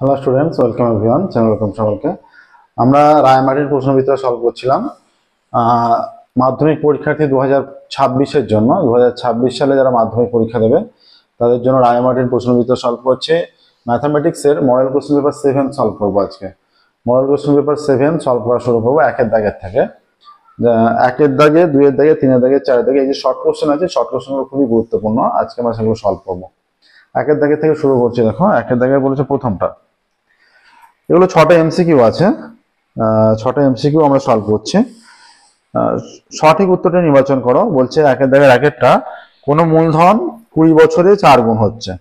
Hello students, welcome everyone, channel welcome সকলকে। আমরা রায়মাটির প্রশ্ন বিতরণ সলভ করছিলাম মাধ্যমিক পরীক্ষার্থী 2026-এর জন্য। 2026 সালে যারা মাধ্যমিক পরীক্ষা দেবে তাদের জন্য রায়মাটির প্রশ্ন বিতরণ সলভ করছে। ম্যাথামেটিক্সের মডেল কোশ্চেন পেপার 7 সলভ করবো আজকে। মডেল কোশ্চেন পেপার 7 সলভ করা শুরু করবো একের দাগের থেকে। একের দাগে, দুইয়ের দাগে, তিনের দাগে, চারের দাগে এই যে শর্ট কোশ্চেন আছে, শর্ট কোশ্চেনগুলো খুবই গুরুত্বপূর্ণ। আজকে আমরা সেগুলো সলভ করবো। একের দাগের থেকে শুরু করছি। দেখো, একের দাগে বলেছে প্রথমটা, এগুলো 6টা এমসিকিউ আছে। 6টা এমসিকিউ আমরা সলভ করছি। সঠিক উত্তরটা নির্বাচন করো। বলছে একের দাগের একেরটা, কোনো মূলধন 20 বছরে 4 গুণ হচ্ছে।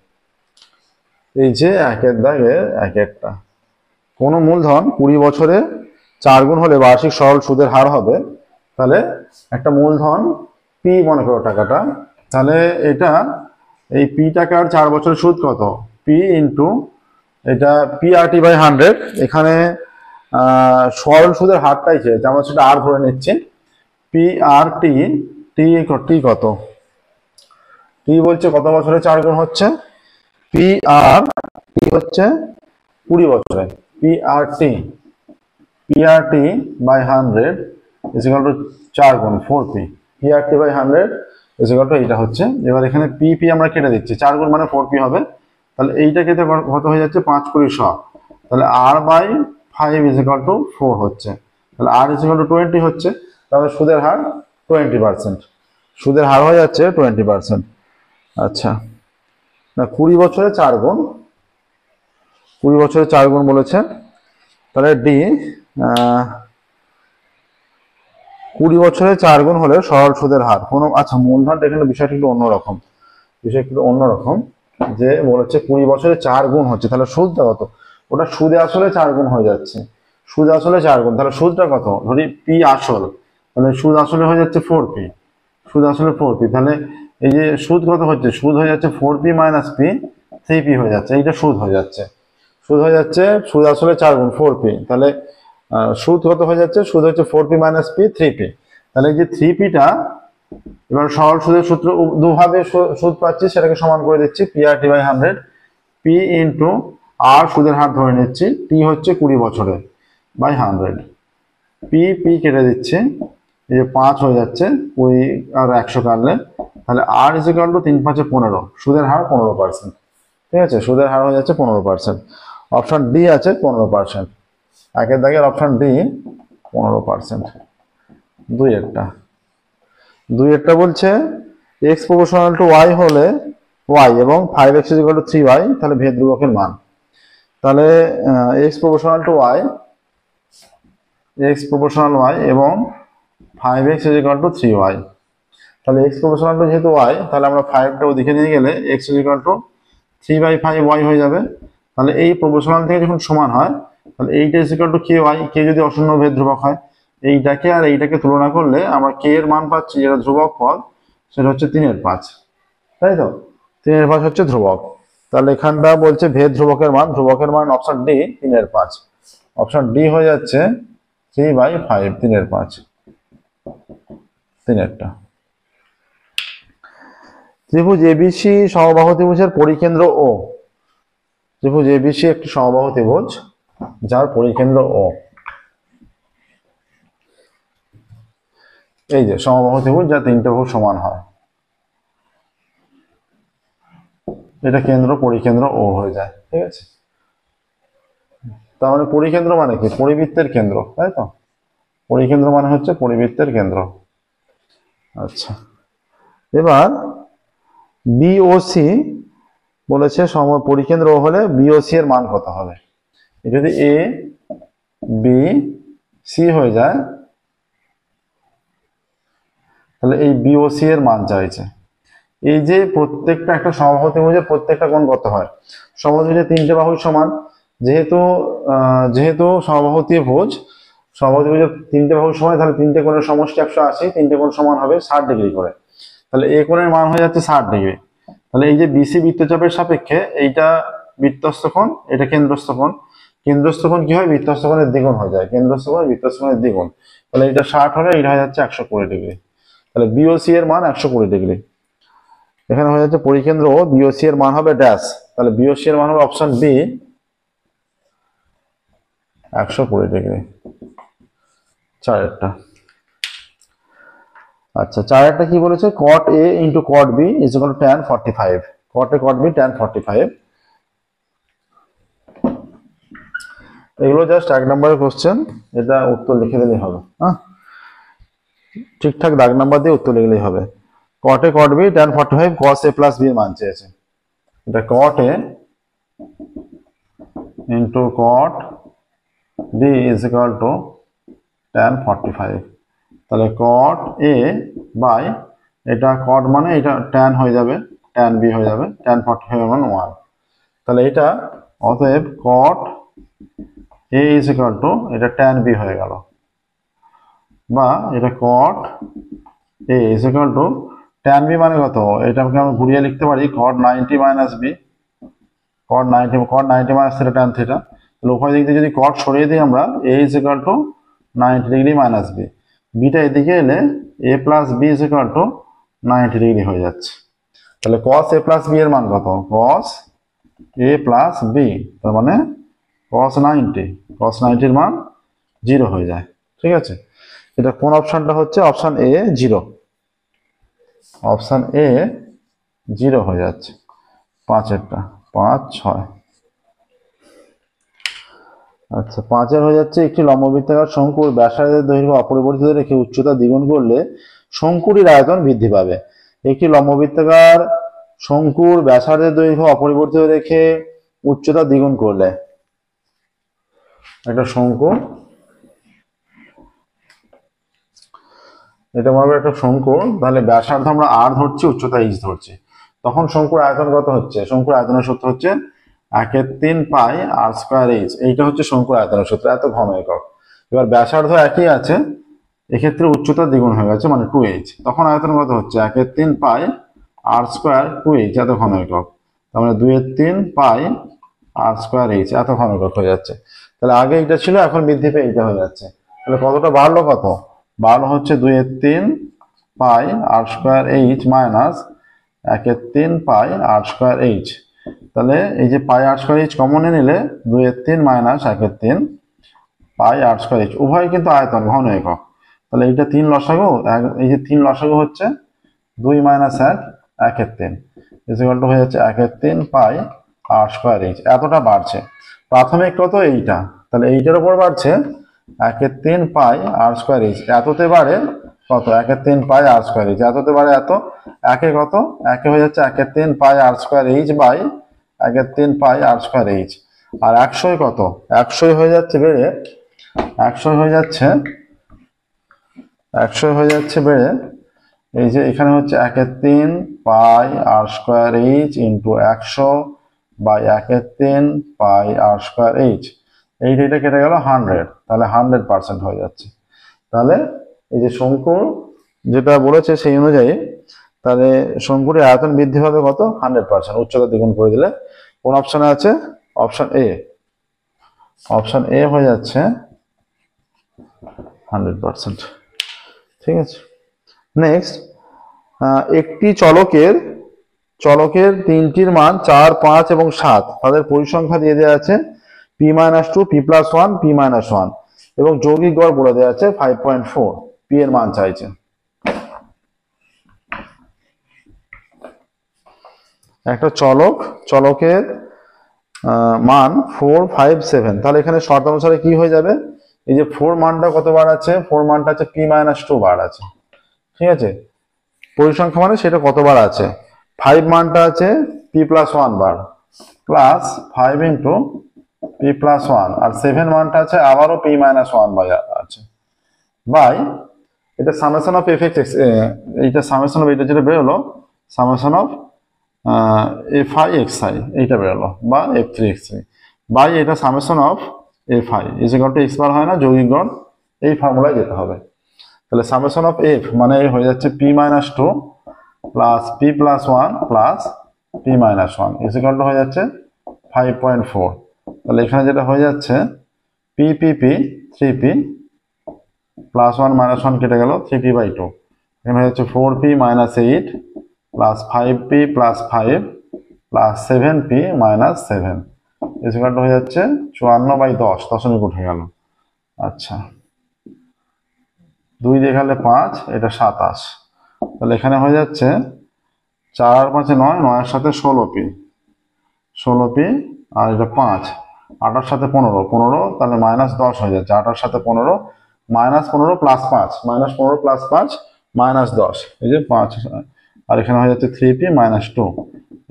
এই যে একের দাগের একেরটা, কোনো মূলধন 20 বছরে 4 গুণ হলে বার্ষিক সরল সুদের হার হবে। তাহলে একটা মূলধন পি মনে করো টাকাটা, তাহলে এটা এই পি টাকার 4 বছরের সুদ কত? পি ইন্টু এটা PRT বাই 100। এখানে সরল সুদের হারটাই চেয়েছে, আমরা সেটা আর ধরে নিচ্ছি। PRT টি কত? টি বলছে কত বছরে 4 গুণ হচ্ছে? PRT হচ্ছে 20 বছরে। PRT by 100 is equal to 4 গুণ 4P। PRT by 100 is equal to এইটা হচ্ছে। এবার এখানে PP আমরা কেটে দিচ্ছি, 4 গুণ মানে 4P হবে। তাহলে এইটা কেটে কত হয়ে যাচ্ছে? 5 কুড়ি 100। তাহলে R/5 ইজ ইকুয়াল টু 4 হচ্ছে। তাহলে R ইজ ইকুয়াল টু 20 হচ্ছে। তাহলে সুদের হার 20%। সুদের হার হয়ে যাচ্ছে 20%। আচ্ছা, না 20 বছরে 4 গুণ, 20 বছরে 4 গুণ বলেছে। তাহলে ডি 20 বছরে 4 গুণ হলে সরল সুদের হার কোনো, আচ্ছা মূলধনটা এখানে বিষয়টা একটু অন্যরকম। যে বলেছে 20 বছরে 4 গুণ হচ্ছে, তাহলে সুদটা কত? ওটা সুদে আসলে 4 গুণ হয়ে যাচ্ছে। সুদ আসলে 4 গুণ, তাহলে সুদটা কত? ধরি পি আসল, তাহলে সুদ আসলে হয়ে যাচ্ছে 4P। সুদ আসলে 4P, তাহলে এই যে সুদ কত হচ্ছে? সুদ হয়ে যাচ্ছে 4P মাইনাস P, 3P হয়ে যাচ্ছে। এইটা সুদ হয়ে যাচ্ছে, সুদ হয়ে যাচ্ছে। সুদ আসলে 4 গুণ 4P, তাহলে সুদ কত হয়ে যাচ্ছে? সুদ হচ্ছে 4P মাইনাস P, 3P। তাহলে এই যে 3Pটা এবার সরল সুদের সূত্র দুভাবে সুদ পাচ্ছি, সেটাকে সমান করে দিচ্ছি। PRT বাই 100, P ইন্টু আর সুদের হার ধরে নিচ্ছি, T হচ্ছে 20 বছরে বাই 100। P কেটে দিচ্ছি, এই যে 5 হয়ে যাচ্ছে, 20 আর 100 কাটলে। তাহলে R ইজ ইকুয়াল টু 3 5 15, সুদের হার 15%। ঠিক আছে, সুদের হার হয়ে যাচ্ছে 15%। অপশন ডি আছে 15%। একের দাগের অপশন ডি 15%। দুইয়েরটা বলছে x প্রপোর্শনাল টু y হলে y এবং 5x is equal two 3y, তাহলে ভেদ ধ্রুবকের মান। তাহলে x প্রপোর্শনাল টু y এবং 5x is equal two 3y। তাহলে x প্রপোর্শনাল টু যেহেতু y, তাহলে আমরা 5টা ওদিকে নিয়ে গেলে x is equal two 3/5y হয়ে যাবে। তাহলে এই প্রপোর্শনাল থেকে যখন সমান হয়, তাহলে এইটা ইজ ইকুয়াল টু ky। কে যদি অশূন্য ভেদ ধ্রুবক হয়, এইটাকে আর এইটাকে তুলনা করলে আমরা কে এর মান পাচ্ছি, যেটা ধ্রুবক পদ, সেটা হচ্ছে 3/5। তাই তো, 3/5 হচ্ছে ধ্রুবক। তাহলে এখানটা বলছে ভেদ ধ্রুবকের মান, ধ্রুবকের মান অপশন ডি 3/5। অপশন ডি হয়ে যাচ্ছে 3/5, 3/5, 3টা। ত্রিভুজ এবিসি সমবাহু ত্রিভুজের পরিকেন্দ্র ও। ত্রিভুজ এবিসি একটি সমবাহু ত্রিভুজ যার পরিকেন্দ্র ও। এই যে সমবাহু ত্রিভুজ যার 3টে বাহু সমান হয়, এটা কেন্দ্র পরিকেন্দ্র ও হয়ে যায়। ঠিক আছে, তার মানে পরিকেন্দ্র মানে কি? পরিবৃত্তের কেন্দ্র, তাই তো। পরিকেন্দ্র মানে হচ্ছে পরিবৃত্তের কেন্দ্র। আচ্ছা, এবার বিওসি বলেছে পরিকেন্দ্র ও হলে বিওসি এর মান কত হবে? যদি এ বি সি হয়ে যায়, তাহলে এই বিওসি এর মান চাইছে। এই যে প্রত্যেকটা একটা সমবাহু ত্রিভুজের প্রত্যেকটা কোণ কত হয়? সমবাহু ত্রিভুজের 3টে বাহু সমান, যেহেতু সমবাহু ত্রিভুজের 3টে বাহু সমান, তাহলে 3টে কোণের সমষ্টি 180, 3টে কোণ সমান হবে 60 ডিগ্রি করে। তাহলে এই কোণের মান হয়ে যাচ্ছে 60 ডিগ্রি। তাহলে এই যে বিসি বৃত্তচাপের সাপেক্ষে এইটা বৃত্তস্থ কোণ, এটা কেন্দ্রস্থ কোণ। কেন্দ্রস্থ কোণ কি হয়? বৃত্তস্থ কোণের দ্বিগুণ হয়ে যায়। কেন্দ্রস্থ কোণ বৃত্তস্থ কোণের দ্বিগুণ। তাহলে এটা 60 হলে এটা হয়ে যাচ্ছে 120 ডিগ্রি। তাহলে বিওসি এর মান 120 ডিগ্রি। এখানে হয়ে যাচ্ছে পরিকেন্দ্র ও বিওসি এর মান হবে ড্যাশ। তাহলে বিওসি এর মান হবে অপশন বি 120 ডিগ্রি। চারেরটা। আচ্ছা, চারেরটা কি বলেছে, cot A into cot B is equal two tan 45। cot A cot B tan 45। এগুলো জাস্ট 1 নম্বরের কোশ্চেন, এটা উত্তর লিখে দিলেই হবে। হ্যাঁ, ঠিকঠাক দাগ নাম্বার দিয়ে উত্তর লিখলেই হবে। cot A cot B tan 45 cos A plus B এর মান চেয়েছে। এটা cot A into cot B is equal two tan 45। তাহলে cot A বাই এটা cot মানে এটা tan হয়ে যাবে, tan B হয়ে যাবে, tan 45 মান 1। তাহলে এটা অতএব cot A is equal to এটা tan B হয়ে গেল, বা এটা cot A is equal two tan B মানে কত, এটাকে আমরা ঘুরিয়ে লিখতে পারি cot 90 minus B। cot 90 minus theta tan theta. তাহলে উভয় দিক থেকে যদি cot সরিয়ে দিই আমরা, A is equal to 90 degree minus B। Beta এদিকে এলে A plus B is equal to 90 degree হয়ে যাচ্ছে। তাহলে cos A প্লাস B এর মান কত, cos A প্লাস B, তার মানে cos 90। cos 90 এর মান 0 হয়ে যায়। ঠিক আছে, এটা কোন অপশনটা হচ্ছে, অপশন A 0। অপশন A 0 হয়ে যাচ্ছে। 5এরটা 5 6। আচ্ছা, 5এর হয়ে যাচ্ছে, একটি লম্ববৃত্তাকার শঙ্কুর ব্যাসার্ধের দৈর্ঘ্য অপরিবর্তিত রেখে উচ্চতা দ্বিগুণ করলে শঙ্কুটির আয়তন বৃদ্ধি পাবে। একটি লম্ববৃত্তাকার শঙ্কুর ব্যাসার্ধের দৈর্ঘ্য অপরিবর্তিত রেখে উচ্চতা দ্বিগুণ করলে, একটা শঙ্কু, এটা মনে একটা শঙ্কু, তাহলে ব্যাসার্ধ আমরা r ধরছি, উচ্চতা h ধরছি, তখন শঙ্কুর আয়তন কত হচ্ছে, শঙ্কুর আয়তনের সূত্র হচ্ছে 1/3 পাই r স্কয়ার h। এইটা হচ্ছে শঙ্কুর আয়তনের সূত্র, এত ঘন একক। এবার ব্যাসার্ধ একই আছে, এক্ষেত্রে উচ্চতা দ্বিগুণ হয়ে গেছে মানে 2h, তখন আয়তন কত হচ্ছে 1/3 পাই r স্কয়ার 2h, এত ঘন একক। তার মানে 2/3 পাই r স্কয়ার h, এত ঘন একক হয়ে যাচ্ছে। তাহলে আগে এটা ছিল, এখন বৃদ্ধি পেয়ে এটা হয়ে যাচ্ছে। তাহলে কতটা বাড়লো, কত বাড়লো হচ্ছে 2/3 পাই r square h minus 1/3 pi r square h। তাহলে এই যে পাই r স্কয়ার h কমনে নিলে 2/3 minus 1/3 pi r square h, উভয় কিন্তু আয়তন ঘন একক। তাহলে এইটা 3 লসাগু, এই যে 3 লসাগু হচ্ছে 2 মাইনাস 1 1/3 ইজ ইকুয়াল টু হয়ে যাচ্ছে 1/3 পাই r স্কয়ার h। এতটা বাড়ছে। প্রাথমিক কত, এইটা, তাহলে এইটার উপর বাড়ছে 1/3 পাই r স্কয়ার h, এততে বাড়ে কত 1/3 পাই r স্কয়ার h, এততে বাড়ে এত, একে কত, একে হয়ে যাচ্ছে 1/3 pi r square h by 1/3 pi r square h। আর 100 কত, 100 হয়ে যাচ্ছে বেড়ে, 100 হয়ে যাচ্ছে, 100 হয়ে যাচ্ছে বেড়ে, এই যে এখানে হচ্ছে 1/3 pi r square h into 100 by 1/3 pi r square h। এইটা কেটে গেল 100, তাহলে 100% হয়ে যাচ্ছে। তাহলে এই যে শঙ্কু যেটা বলেছে সেই অনুযায়ী, তাহলে শঙ্কুর আয়তন বৃদ্ধি পাবে কত, 100%, উচ্চতা দ্বিগুণ করে দিলে। কোন অপশনে আছে, অপশন এ। অপশন এ হয়ে যাচ্ছে 100%। ঠিক আছে, নেক্সট, একটি চলকের তিনটির মান 4 5 এবং 7, তাদের পরিসংখ্যা দিয়ে দেওয়া আছে p-2 p+1 p-1 এবং যৌগিক গড় বলে দেওয়া আছে 5.4। p এর মান চাইছে। একটা চলকের মান 4 5 7, তাহলে এখানে শর্ত অনুসারে কি হয়ে যাবে, এই যে 4 মানটা কতবার আছে, 4 মানটা আছে p-2 বার আছে। ঠিক আছে, পরিসংখ্যা মানে সেটা কতবার আছে, 5 মানটা আছে p+1 বার, প্লাস 5 ইন্টু p+1, আর 7 মানটা আছে আবারও p-1 বার আছে, বাই এটা সামেশন অফ f(x), এইটা সামেশন অফ, এটা যেটা বেরোলো সামেশন অফ fi(xi), এইটা বেরোলো, বা f3(x3) বাই এটা summation of fi is equal two x বার হয় না, যৌগিক গড়, এই ফর্মুলায় যেতে হবে। তাহলে সামেশন অফ f মানে হয়ে যাচ্ছে p-2 plus p+1 plus p-1 is equal to হয়ে যাচ্ছে 5.4। তাহলে এখানে যেটা হয়ে যাচ্ছে p 3p প্লাস 1 মাইনাস 1 কেটে গেল, 3p/2, এখানে হয়ে যাচ্ছে 4p minus 8 plus 5p plus 5 plus 7p minus 7 equal to হয়ে যাচ্ছে 54/10, দশমিক উঠে গেল। আচ্ছা, 2 দিয়ে গেলে 5, এটা 27। তাহলে এখানে হয়ে যাচ্ছে 4 আর 5 9, 9 এর সাথে 16p, আর এটা 5, 8 এর সাথে 15, 15 তাহলে -10 হয়ে যাচ্ছে। 8 এর সাথে 15, -15 প্লাস 5, -15 প্লাস 5 -10, এই যে 5, আর এখানে হয়ে যাচ্ছে 3p -2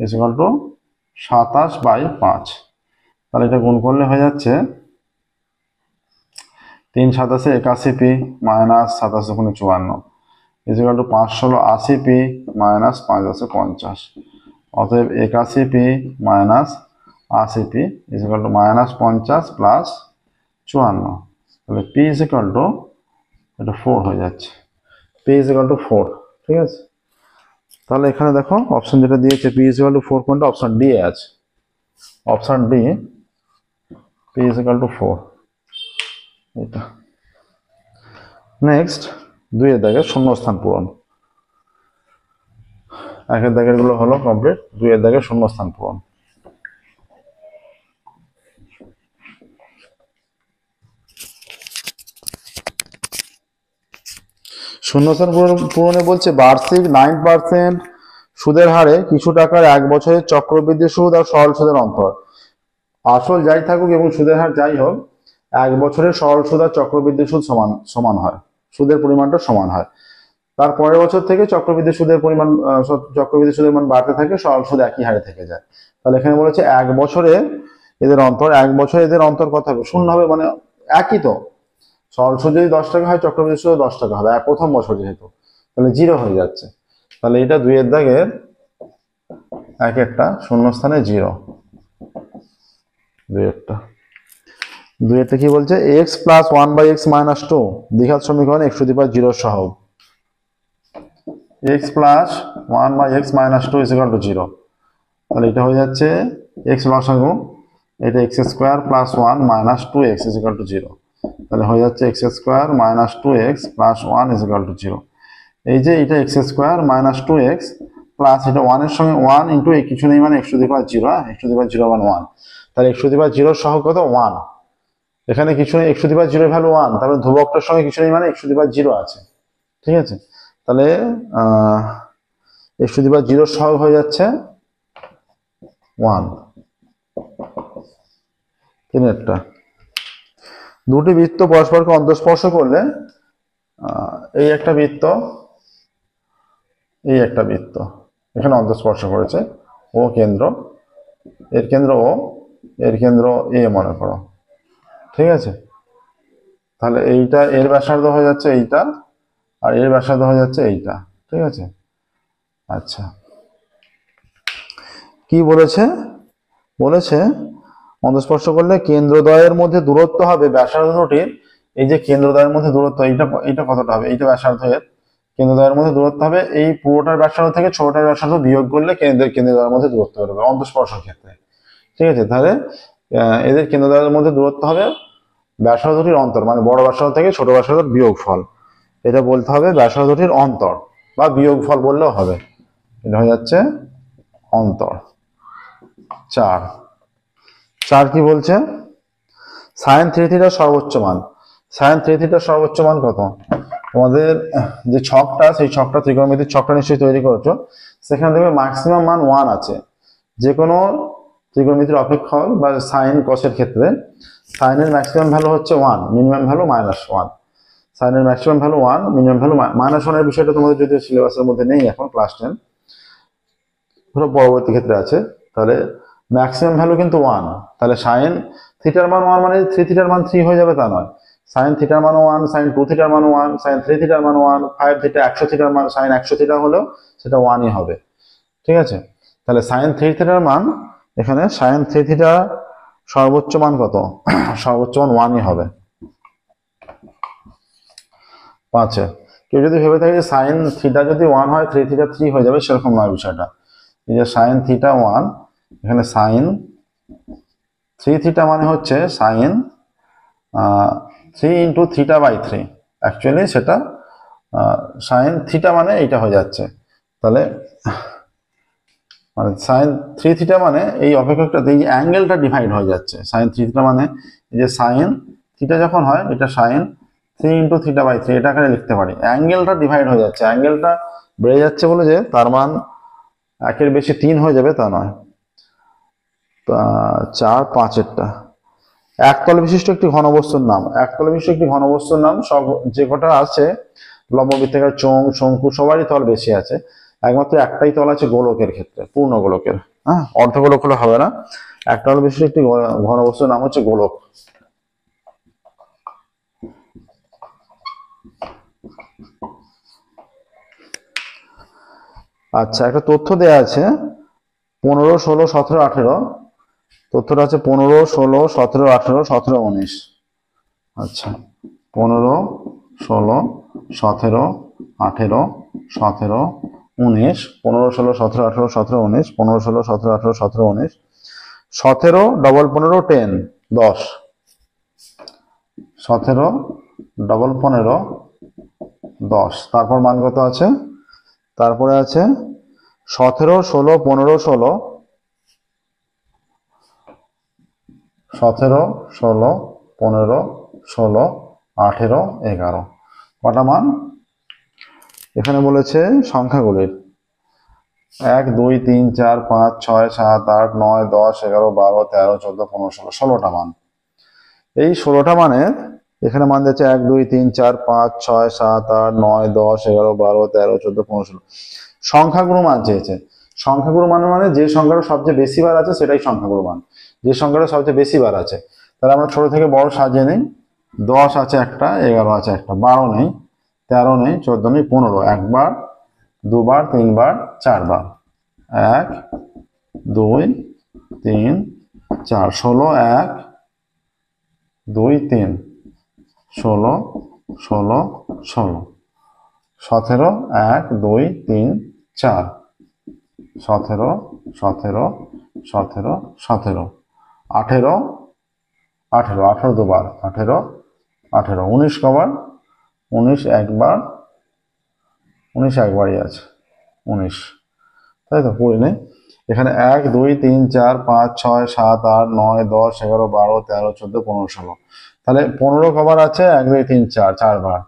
ইকুয়াল টু 27/5। তাহলে এটা গুণ করলে হয়ে যাচ্ছে 3 7 81p -27 54 ইকুয়াল টু 5 16 80p -5 10 50। অতএব 81p -80p equal to -50 plus 54। তাহলে p ইকুয়াল টু এটা 4 হয়ে যাচ্ছে। p ইকুয়াল টু 4, ঠিক আছে। তাহলে এখানে দেখো অপশন যেটা দিয়েছে p ইকুয়াল টু 4 কোনটা, অপশন ডি এ আছে। Option D, p equal to 4, এটা। নেক্সট 2 এর দাগের শূন্যস্থান পূরণ। 1 এর দাগের গুলো হলো কমপ্লিট, 2 এর দাগের শূন্যস্থান পূরণ। শূন্যস্থান পূরণে বলছে বার্ষিক 9% সুদের হারে কিছু টাকার 1 বছরের চক্রবৃদ্ধি সুদ আর সরল সুদের অন্তর। আসল যাই থাকুক এবং সুদের হার যাই হোক, 1 বছরের সরল সুদ আর চক্রবৃদ্ধি সুদ সমান হয়, সুদের পরিমাণটা সমান হয়। তার পরের বছর থেকে চক্রবৃদ্ধি সুদের মান বাড়তে থাকে, সরল সুদ একই হারে থেকে যায়। তাহলে এখানে বলেছে 1 বছরে এদের অন্তর, 1 বছরে এদের অন্তর কত হবে, শূন্য হবে, মানে একই তো। সরল সুদ যদি 10 টাকা হয়, চক্রবৃদ্ধি সুদ 10 টাকা হবে, প্রথম বছর যেহেতু, তাহলে 0 হয়ে যাচ্ছে। তাহলে এটা 2 এর দাগের এক একটা শূন্যস্থানে 0, 2 একটা। 2 এরটা কি বলছে, x প্লাস 1/x মাইনাস 2 দ্বিঘাত সমীকরণ x টু দি পাওয়ার 0 সহ। x plus 1/x minus 2 equal to 0। তাহলে এটা হয়ে যাচ্ছে x লসাগু, এটা x square plus 1 minus 2x equal to 0। তাহলে হয়ে যাচ্ছে x square minus 2x plus 1 equal to 0। এই যে এটা x square minus 2x plus এটা 1 এর সঙ্গে 1 ইন্টু কিছু নেই মানে x to the power 0, x to the power 0 মানে 1। তাহলে x টু দি পাওয়ার 0 সহ কত, 1। এখানে কিছু নেই, x to the power 0 value 1, তারপরে ধ্রুবকটার সঙ্গে কিছু নেই মানে x টু দি পাওয়ার 0 আছে, ঠিক আছে। তাহলে x টু দি পাওয়ার 0 সহ হয়ে যাচ্ছে 1। 3 একটা। দুটি বৃত্ত পরস্পরকে অন্তঃস্পর্শ করলে এই একটা বৃত্ত, এই একটা বৃত্ত এখানে অন্তঃস্পর্শ করেছে, ও কেন্দ্র, এর কেন্দ্র ও, এর কেন্দ্র এ মনে করো, ঠিক আছে। তাহলে এইটা এর ব্যাসার্ধ হয়ে যাচ্ছে এইটা, আর এর ব্যাসার্ধ হয়ে যাচ্ছে এইটা, ঠিক আছে। আচ্ছা, কি বলেছে, বলেছে অন্তঃস্পর্শ করলে কেন্দ্রদ্বয়ের মধ্যে দূরত্ব হবে ব্যাসার্ধ দুটির, এই যে কেন্দ্রদ্বয়ের মধ্যে দূরত্ব, এইটা কতটা হবে, এইটা ব্যাসার্ধের, কেন্দ্রদ্বয়ের মধ্যে দূরত্ব হবে এই পুরোটার ব্যাসার্ধ থেকে ছোটটার ব্যাসার্ধ বিয়োগ করলে কেন্দ্রদ্বয়ের মধ্যে দূরত্ব বেরোবে অন্তঃস্পর্শের ক্ষেত্রে, ঠিক আছে। তাহলে এদের কেন্দ্রদ্বয়ের মধ্যে দূরত্ব হবে ব্যাসার্ধ দুটির অন্তর, মানে বড় ব্যাসার্ধ থেকে ছোট ব্যাসার্ধের বিয়োগফল, এটা বলতে হবে ব্যাসার্ধ দুটির অন্তর বা বিয়োগফল বললেও হবে। এটা হয়ে যাচ্ছে অন্তর। 4 কি বলছে, সাইন 3 থিটার সর্বোচ্চ মান। সাইন 3 থিটার সর্বোচ্চ মান কত, তোমাদের যে ছকটা, সেই ছকটা ত্রিকোণমিতির ছকটা নিশ্চয়ই তৈরি করেছো, সেখানে দেখবে ম্যাক্সিমাম মান 1 আছে। যে কোনো ত্রিকোণমিতির অপেক্ষক বা সাইন কসের ক্ষেত্রে সাইনের ম্যাক্সিমাম ভ্যালু হচ্ছে 1, মিনিমাম ভ্যালু -1। সাইনের ম্যাক্সিমাম ভ্যালু 1, মিনিমাম ভ্যালু -1 এর বিষয়টা তোমাদের যদিও সিলেবাসের মধ্যে নেই এখন, ক্লাস 10 ধরো পরবর্তী ক্ষেত্রে আছে। তাহলে ম্যাক্সিমাম ভ্যালু কিন্তু 1, তাহলে সাইন থিটার মান 1 মানে 3 থিটার মান 3 হয়ে যাবে তা নয়, সাইন থিটার মান 1, সাইন 2 থিটার মান 1, সাইন 3 থিটার মান 1, 5 থিটা 100 থিটার মান, সাইন 100 থিটা হলেও সেটা 1ই হবে, ঠিক আছে। তাহলে সাইন 3 থিটার মান, এখানে সাইন 3 থিটা সর্বোচ্চ মান কত, সর্বোচ্চ মান 1ই হবে। 5 কেউ যদি ভেবে থাকে যে সাইন থিটা যদি 1 হয় 3 থিটা 3 হয়ে যাবে, সেরকম নয় বিষয়টা। এই যে সাইন থিটা 1, এখানে সাইন 3 থিটা মানে হচ্ছে sine 3 into theta by 3, actually সেটা সাইন থিটা মানে এইটা হয়ে যাচ্ছে। তাহলে মানে সাইন থ্রি থিটা মানে এই অপেক্ষকটাতে এই অ্যাঙ্গেলটা ডিভাইড হয়ে যাচ্ছে। সাইন থ্রি থিটা মানে এই যে সাইন থিটা যখন হয় এটা সাইন 3 × θ/3 এটা আকারে লিখতে পারি। অ্যাঙ্গেলটা ডিভাইড হয়ে যাচ্ছে, অ্যাঙ্গেলটা বেড়ে যাচ্ছে বলে যে তার মান 1-এর বেশি 3 হয়ে যাবে তা নয়। 4, 5-এরটা একতল বিশিষ্ট একটি ঘনবস্তুর নাম। একতল বিশিষ্ট একটি ঘনবস্তুর নাম সব যে কটা আছে লম্ববৃত্তাকার, চোঙ, শঙ্কু সবারই তল বেশি আছে, একমাত্র একটাই তল আছে গোলকের ক্ষেত্রে, পূর্ণ গোলকের। হ্যাঁ, অর্ধগোলক হলে হবে না। একতল বিশিষ্ট একটি ঘনবস্তুর নাম হচ্ছে গোলক। আচ্ছা, একটা তথ্য দেয়া আছে 15, 16, 17, 18। তথ্যটা আছে 15, 16, 17, 18, 17, 19। আচ্ছা, 15, 16, 17, 18, 17, 19, 15, 16, 17, 18, 17, 19, 15, 16, 17, 18, 17, 19, 17, 15, 10, 10, 17, 15, 10। তারপর মান কত আছে? তারপরে আছে 17, 16, 15, 16, 17, 16, 15, 16, 18, 11। কটা মান এখানে বলেছে সংখ্যাগুলির? 1, 2, 3, 4, 5, 6, 7, 8, 9, 10, 11, 12, 13, 14, 15, 16, 16টা মান। এই 16টা মানের এখানে মান দিচ্ছে 1, 2, 3, 4, 5, 6, 7, 8, 9, 10, 11, 12, 13, 14, 15, 16 সংখ্যাগুরু মান চেয়েছে। সংখ্যাগুরু মানে যে সংখ্যাটা সবচেয়ে বেশি বার আছে সেটাই সংখ্যাগুরু মান, যে সংখ্যাটা সবচেয়ে বেশি বার আছে। তাহলে আমরা ছোট থেকে বড় সাজিয়ে নিই। 10 আছে একটা, 11 আছে একটা, 12 নেই, 13 নেই, 14 নেই, 15 একবার, দুবার, তিনবার, চারবার। 1, 2, 3, 4, 16, 1, 2, 3, 16, 16, 16, 17, 1, 2, 3, 4, 17, 17, 17, 17, 18, 18, 18 দুবার, 18, 18, 19 কবার, 19 একবার, 19 একবারই আছে, 19, তাই তো? 20 নেই এখানে। 1, 2, 3, 4, 5, 6, 7, 8, 9, 10, 11, 12, 13, 14, 15, 16। তাহলে 15 কবার আছে? 1, 2, 3, 4, 4 বার।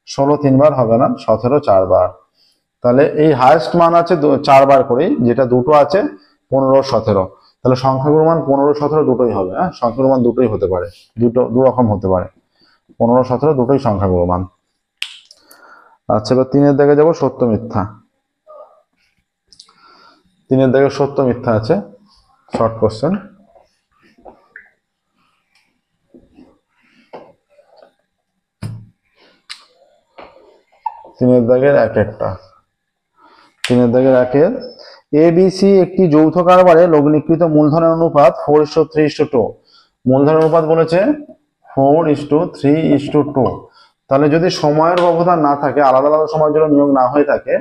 16 3 বার হবে না, 17 4 বার। তাহলে এই হাইয়েস্ট মান আছে 4 বার করেই, যেটা দুটো আছে 15, 17। তাহলে সংখ্যাগুরু মান 15, 17 দুটোই হবে। হ্যাঁ, সংখ্যাগুরু মান দুটোই হতে পারে, দু রকম হতে পারে, 15, 17 দুটোই সংখ্যাগুরু মান। আচ্ছা, এবার 3-এর দিকে যাবো। সত্য মিথ্যা। 3-এর দিকে সত্য মিথ্যা আছে, শর্ট কোশ্চেন। তিনের দাগের এক একটা। 3-এর দাগের 1-এর ABC একটি যৌথ কারবারে লগ্নিকৃত মূলধনের অনুপাত 4:3:2। মূলধনের অনুপাত বলেছে 4:3:2। তাহলে যদি সময়ের ব্যবধান না থাকে, আলাদা আলাদা সময়ের জন্য নিয়োগ না হয়ে থাকে,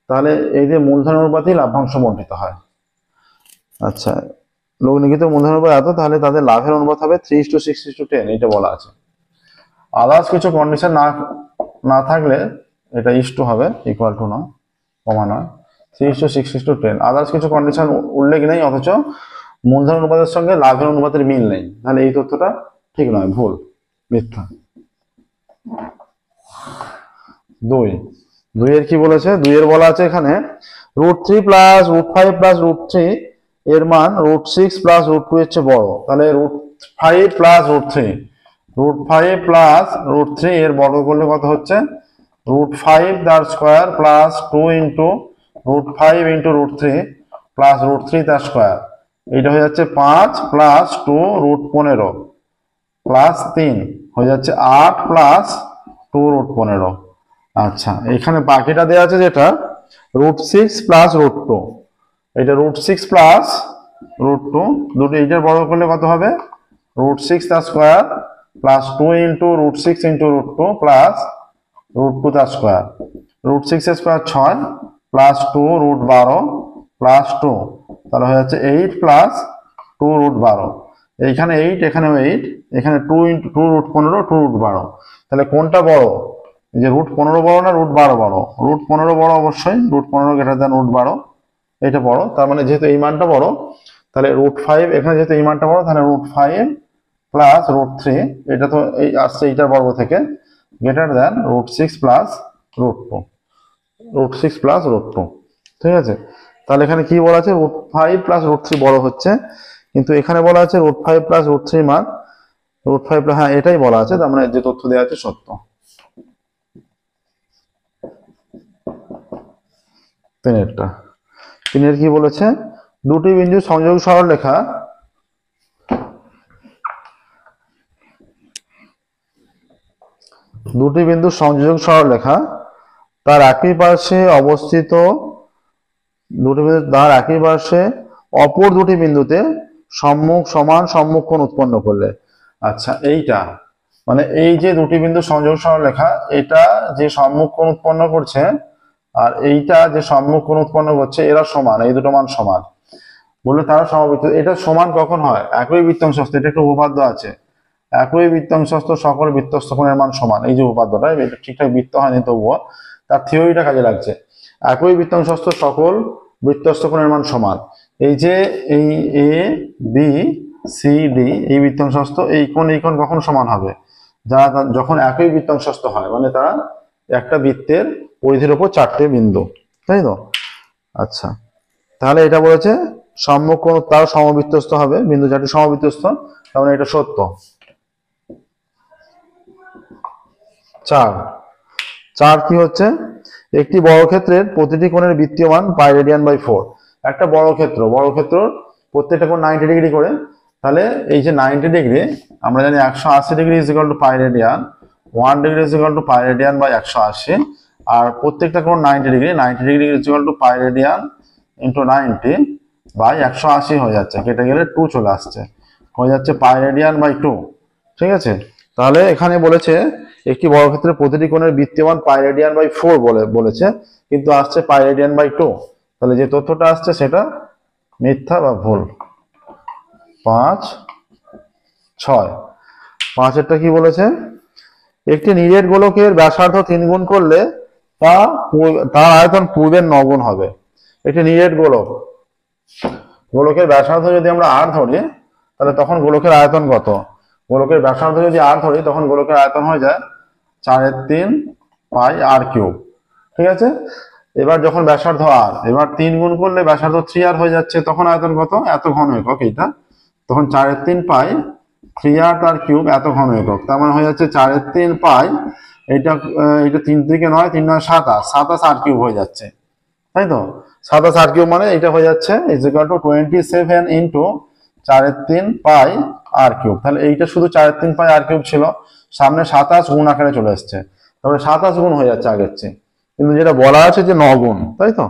তাহলে এই যে মূলধনের অনুপাতই লাভ্যাংশ বণ্টিত হয়। আচ্ছা, লগ্নিকৃত মূলধনের অনুপাত এত, তাহলে তাদের লাভের অনুপাত হবে 3:6:10, এটা বলা আছে। আদার্স কিছু কন্ডিশন না থাকলে এটা ইস্টু হবে, ইকুয়াল টু নয়, কমা নয়, 3:6:10। আদার্স কিছু কন্ডিশন উল্লেখ নেই, অথচ মূলধন অনুপাতের সঙ্গে লাভের অনুপাতের মিল নেই, তাহলে এই তথ্যটা ঠিক নয়, ভুল, মিথ্যা। 2-এর কি বলেছে? 2-এর বলা আছে এখানে √3 + √5 + √3 এর মান √6 + √2 এর চেয়ে বড়। তাহলে √5 + √3, √5 + √3 এর বর্গ করলে কত হচ্ছে? √5 তার স্কয়ার প্লাস 2 × √5 × √3 প্লাস √3 তার স্কয়ার। এটা হয়ে যাচ্ছে 5 + 2 √15 প্লাস 3 হয়ে যাচ্ছে 8 + 2 √15। আচ্ছা, এখানে বাকিটা দেওয়া আছে যেটা √6 + √2, এটা √6 + √2 দুটো, এইটার বর্গ করলে কত হবে? √6 তার স্কয়ার প্লাস 2 × √6 × √2 প্লাস √2 তার স্কয়ার। √6 এর স্কয়ার 6 প্লাস 2 √12 প্লাস 2, তাহলে হয়ে যাচ্ছে 8 + 2 √12। এইখানে 8, এখানেও 8, এখানে 2 × 2 √15, 2 √12। তাহলে কোনটা বড়? এই যে √15 বড় না √12 বড়? √15 বড় অবশ্যই, √15 > √12। এটা বড়, তার মানে যেহেতু এই মানটা বড় তাহলে √5, এখানে যেহেতু এই মানটা বড় তাহলে √5 প্লাস √3, এটা তো এই আসছে এইটার বর্গ থেকে, গ্রেটার দ্যান √6 প্লাস √2, √6 প্লাস √2। ঠিক আছে, তাহলে এখানে কি বলা আছে, √5 প্লাস √3 বড় হচ্ছে, কিন্তু এখানে বলা আছে √5 প্লাস √3 মান √5, হ্যাঁ এটাই বলা আছে, তার মানে যে তথ্য দেওয়া আছে সত্য। তিনের কি বলেছে, দুটি বিন্দু সংযোগ সরলরেখা তার একই পার্শ্বে অবস্থিত তার একই পার্শ্বে অপর দুটি বিন্দুতে সমান সম্মুখ কোণ উৎপন্ন করলে। আচ্ছা, এইটা মানে এই যে দুটি বিন্দু সংযোগ সরলরেখা, এটা যে সম্মুখ কোণ উৎপন্ন করছে আর এইটা যে সম্মুখ কোণ উৎপন্ন করছে, এরা সমান, এই দুটো মান সমান বলে তারা সমবৃত্ত। এটা সমান কখন হয়, একই বৃত্তাংশস্থ, এটা একটা উপপাদ্য আছে, একই বৃত্তাংশস্থ সকল বৃত্তস্থ কোণের মান সমান, এই যে উপপাদ্যটা, এটা ঠিকঠাক বৃত্ত হয়নি তবুও তার থিওরিটা কাজে লাগছে। একই বৃত্তাংশস্থ সকল বৃত্তস্থ কোণের মান সমান, এই যে এই এ বি সি ডি এই বৃত্তাংশস্থ এই কোণ কখন সমান হবে, যারা যখন একই বৃত্তাংশস্থ হয়, মানে তারা একটা বৃত্তের পরিধির উপর চারটে বিন্দু, তাই তো। আচ্ছা, তাহলে এটা বলেছে সম্মুখ কোণ তার সমবৃত্তস্থ হবে, বিন্দু চারটি সমবৃত্তস্থ, তার মানে এটা সত্য। চার কি হচ্ছে, একটি বর্গক্ষেত্রের প্রতিটি কোণের বৃত্তীয় মান পাই রেডিয়ান বাই 4। একটা বর্গক্ষেত্র প্রত্যেকটা কোণ 90 ডিগ্রি করে, তাহলে এই যে 90 ডিগ্রি আমরা জানি 180 degree is equal to pi radian, 1 degree is equal to pi radian by 180, আর প্রত্যেকটা কোণ 90 degree is equal to pi radian into 90 by 180 হয়ে যাচ্ছে, কেটে গেলে 2 চলে আসছে, হয়ে যাচ্ছে পাই রেডিয়ান বাই 2। ঠিক আছে, তাহলে এখানে বলেছে একটি বর্গক্ষেত্রের প্রতিটি কোণের বৃত্তীয় মান পাই রেডিয়ান বাই 4 বলেছে, কিন্তু আসছে পাই রেডিয়ান বাই 2, তাহলে যে তথ্যটা আসছে সেটা মিথ্যা বা ভুল। 5, 6, 5এরটা কি বলেছে, একটি নিরেট গোলকের ব্যাসার্ধ 3 গুণ করলে তার আয়তন পূর্বের 9 গুণ হবে। একটি নিরেট গোলকের ব্যাসার্ধ যদি আমরা r ধরি, তাহলে তখন গোলকের আয়তন কত, গোলকের ব্যাসার্ধ যদি r ধরি তখন গোলকের আয়তন হয়ে যায় 4/3 পাই r3। ঠিক আছে, এবার যখন ব্যাসার্ধ r, এবার 3 গুণ করলে ব্যাসার্ধ 3r হয়ে যাচ্ছে, তখন আয়তন কত, এত ঘন একক, এইটা তখন 4/3 পাই 3r3 এত ঘন একক, তার মানে হয়ে যাচ্ছে 4/3 পাই, এটা 3 থেকে 9, 3 9 27 r3 হয়ে যাচ্ছে, তাই তো। 27 r3 মানে এটা হয়ে যাচ্ছে is equal two 27 into 4/3 pi r3। তাহলে এইটা শুধু 4/3 পাই r3 ছিল, সামনে 27 গুণ আকারে চলে এসছে, তাহলে 27 গুণ হয়ে যাচ্ছে আগের চেয়ে, কিন্তু যেটা বলা আছে যে 9 গুণ, তাই তো,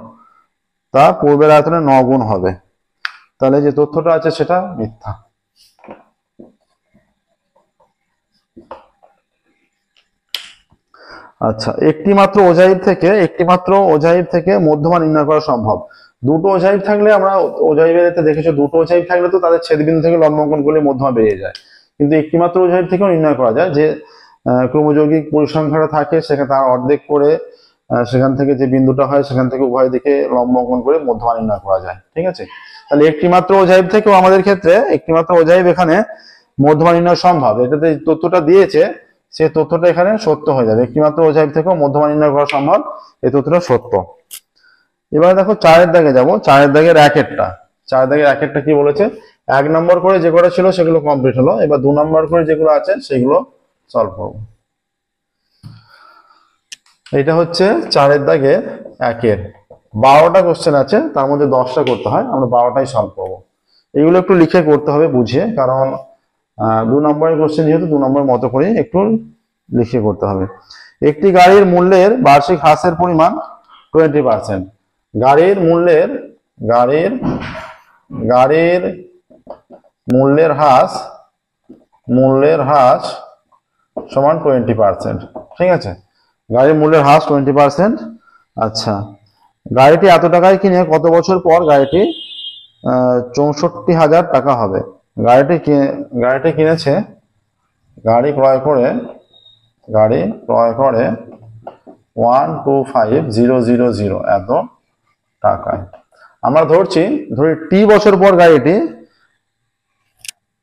তা পূর্বের আয়তনে 9 গুণ হবে, তাহলে যে তথ্যটা আছে সেটা মিথ্যা। আচ্ছা, একটি মাত্র ওজাইব থেকে মধ্যমান নির্ণয় করা সম্ভব। দুটো ওজাইব থাকলে, আমরা ওজাইবের দেখেছো, দুটো ওজাইব থাকলে তো তাদের ছেদবিন্দু থেকে লম্ব অঙ্কন করলে মধ্যমা বেরিয়ে যায়, কিন্তু একটি মাত্র ওজাইব থেকেও নির্ণয় করা যায়, যে ক্রমযৌগিক পরিসংখ্যাটা থাকে সেখানে তার অর্ধেক করে সেখান থেকে যে বিন্দুটা হয় সেখান থেকে উভয় দিকে লম্ব অঙ্কন করে মধ্যমা নির্ণয় করা যায়। ঠিক আছে, তাহলে একটি মাত্র ওজাইব থেকেও আমাদের ক্ষেত্রে একটি মাত্র ওজাইব এখানে মধ্যমা নির্ণয় সম্ভব, এটাতে তথ্যটা দিয়েছে, সে তথ্যটা এখানে সত্য হয়ে যাবে, একটি মাত্র ওজাইব থেকেও মধ্যমা নির্ণয় করা সম্ভব, এই তথ্যটা সত্য। এবার দেখো 4-এর দাগে যাব, 4-এর দাগের 1-এরটা কি বলেছে, 1 নম্বর করে যে কটা ছিল সেগুলো কমপ্লিট হলো, এবার 2 নম্বর করে যেগুলো আছে সেগুলো সলভ করব। এটা হচ্ছে 4-এর দাগের 1-এর 12টা কোশ্চেন আছে, তার মধ্যে 10টা করতে হয়, আমরা 12টাই সলভ করব। এগুলো একটু লিখে করতে হবে বুঝিয়ে, কারণ 2 নম্বরের কোশ্চেন যেহেতু 2 নম্বরের মতো করে একটু লিখে করতে হবে। একটি গাড়ির মূল্যের বার্ষিক হ্রাসের পরিমাণ 20%। গাড়ির মূল্যের হ্রাস সমান 20%। ঠিক আছে, গাড়ির মূল্যের হ্রাস 20%। আচ্ছা, গাড়িটি এত টাকায় কিনে কত বছর পর গাড়িটি 64,000 টাকা হবে। গাড়ি ক্রয় করে 125000 এত টাকায়। আমরা ধরি টি বছর পর গাড়িটি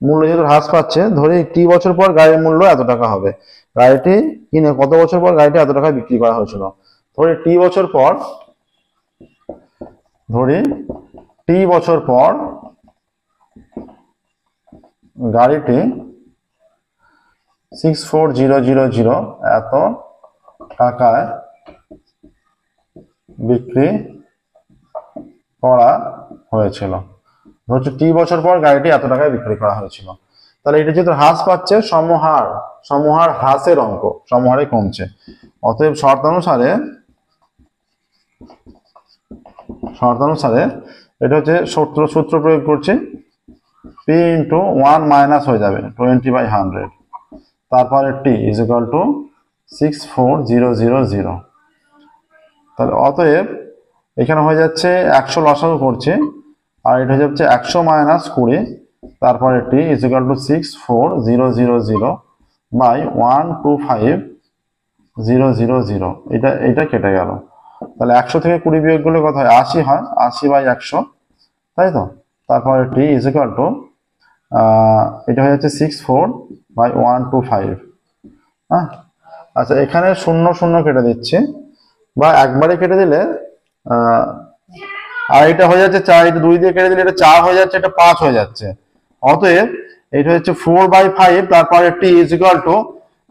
মূল্য যেহেতু হ্রাস পাচ্ছে, ধরি টি বছর পর গাড়ির মূল্য এত টাকা হবে। গাড়িটি কিনে কত বছর পর গাড়িটি এত টাকায় বিক্রি করা হয়েছিল। ধরি টি বছর পর গাড়িটি 64000 এত টাকায় বিক্রি করা হয়েছিল। ধরছি টি বছর পর গাড়িটি এত টাকায় বিক্রি করা হয়েছিল। তাহলে এটা যেহেতু হ্রাস পাচ্ছে, সমহার হ্রাসের অঙ্ক, সমহারে কমছে। অতএব শর্তানুসারে এটা হচ্ছে সূত্র প্রয়োগ করছি, p ইন্টু 1 মাইনাস হয়ে যাবে 20/100, তারপরে t ইজ ইকুয়াল টু 64000। তাহলে অতএব এখানে হয়ে যাচ্ছে 100 লসাগু করছে, আর এটা হয়ে যাচ্ছে 100 মাইনাস 20, তারপরে t is equal to 64000 by 125000। এটা কেটে গেল। তাহলে 100 থেকে 20 বিয়োগ করলে কত হয়? 80 হয়, 80/100, তাই তো। তারপরে t ইজ ইকুয়াল টু এটা হয়ে যাচ্ছে 64/125। হ্যাঁ, আচ্ছা, এখানে 0 কেটে দিচ্ছি, বা একবারে কেটে দিলে আর এটা হয়ে যাচ্ছে 4, এটা 2 দিয়ে কেটে দিলে এটা 4 হয়ে যাচ্ছে, এটা 5 হয়ে যাচ্ছে। অতএব এটা হচ্ছে 4/5, তারপরে t ইজ ইকুয়াল টু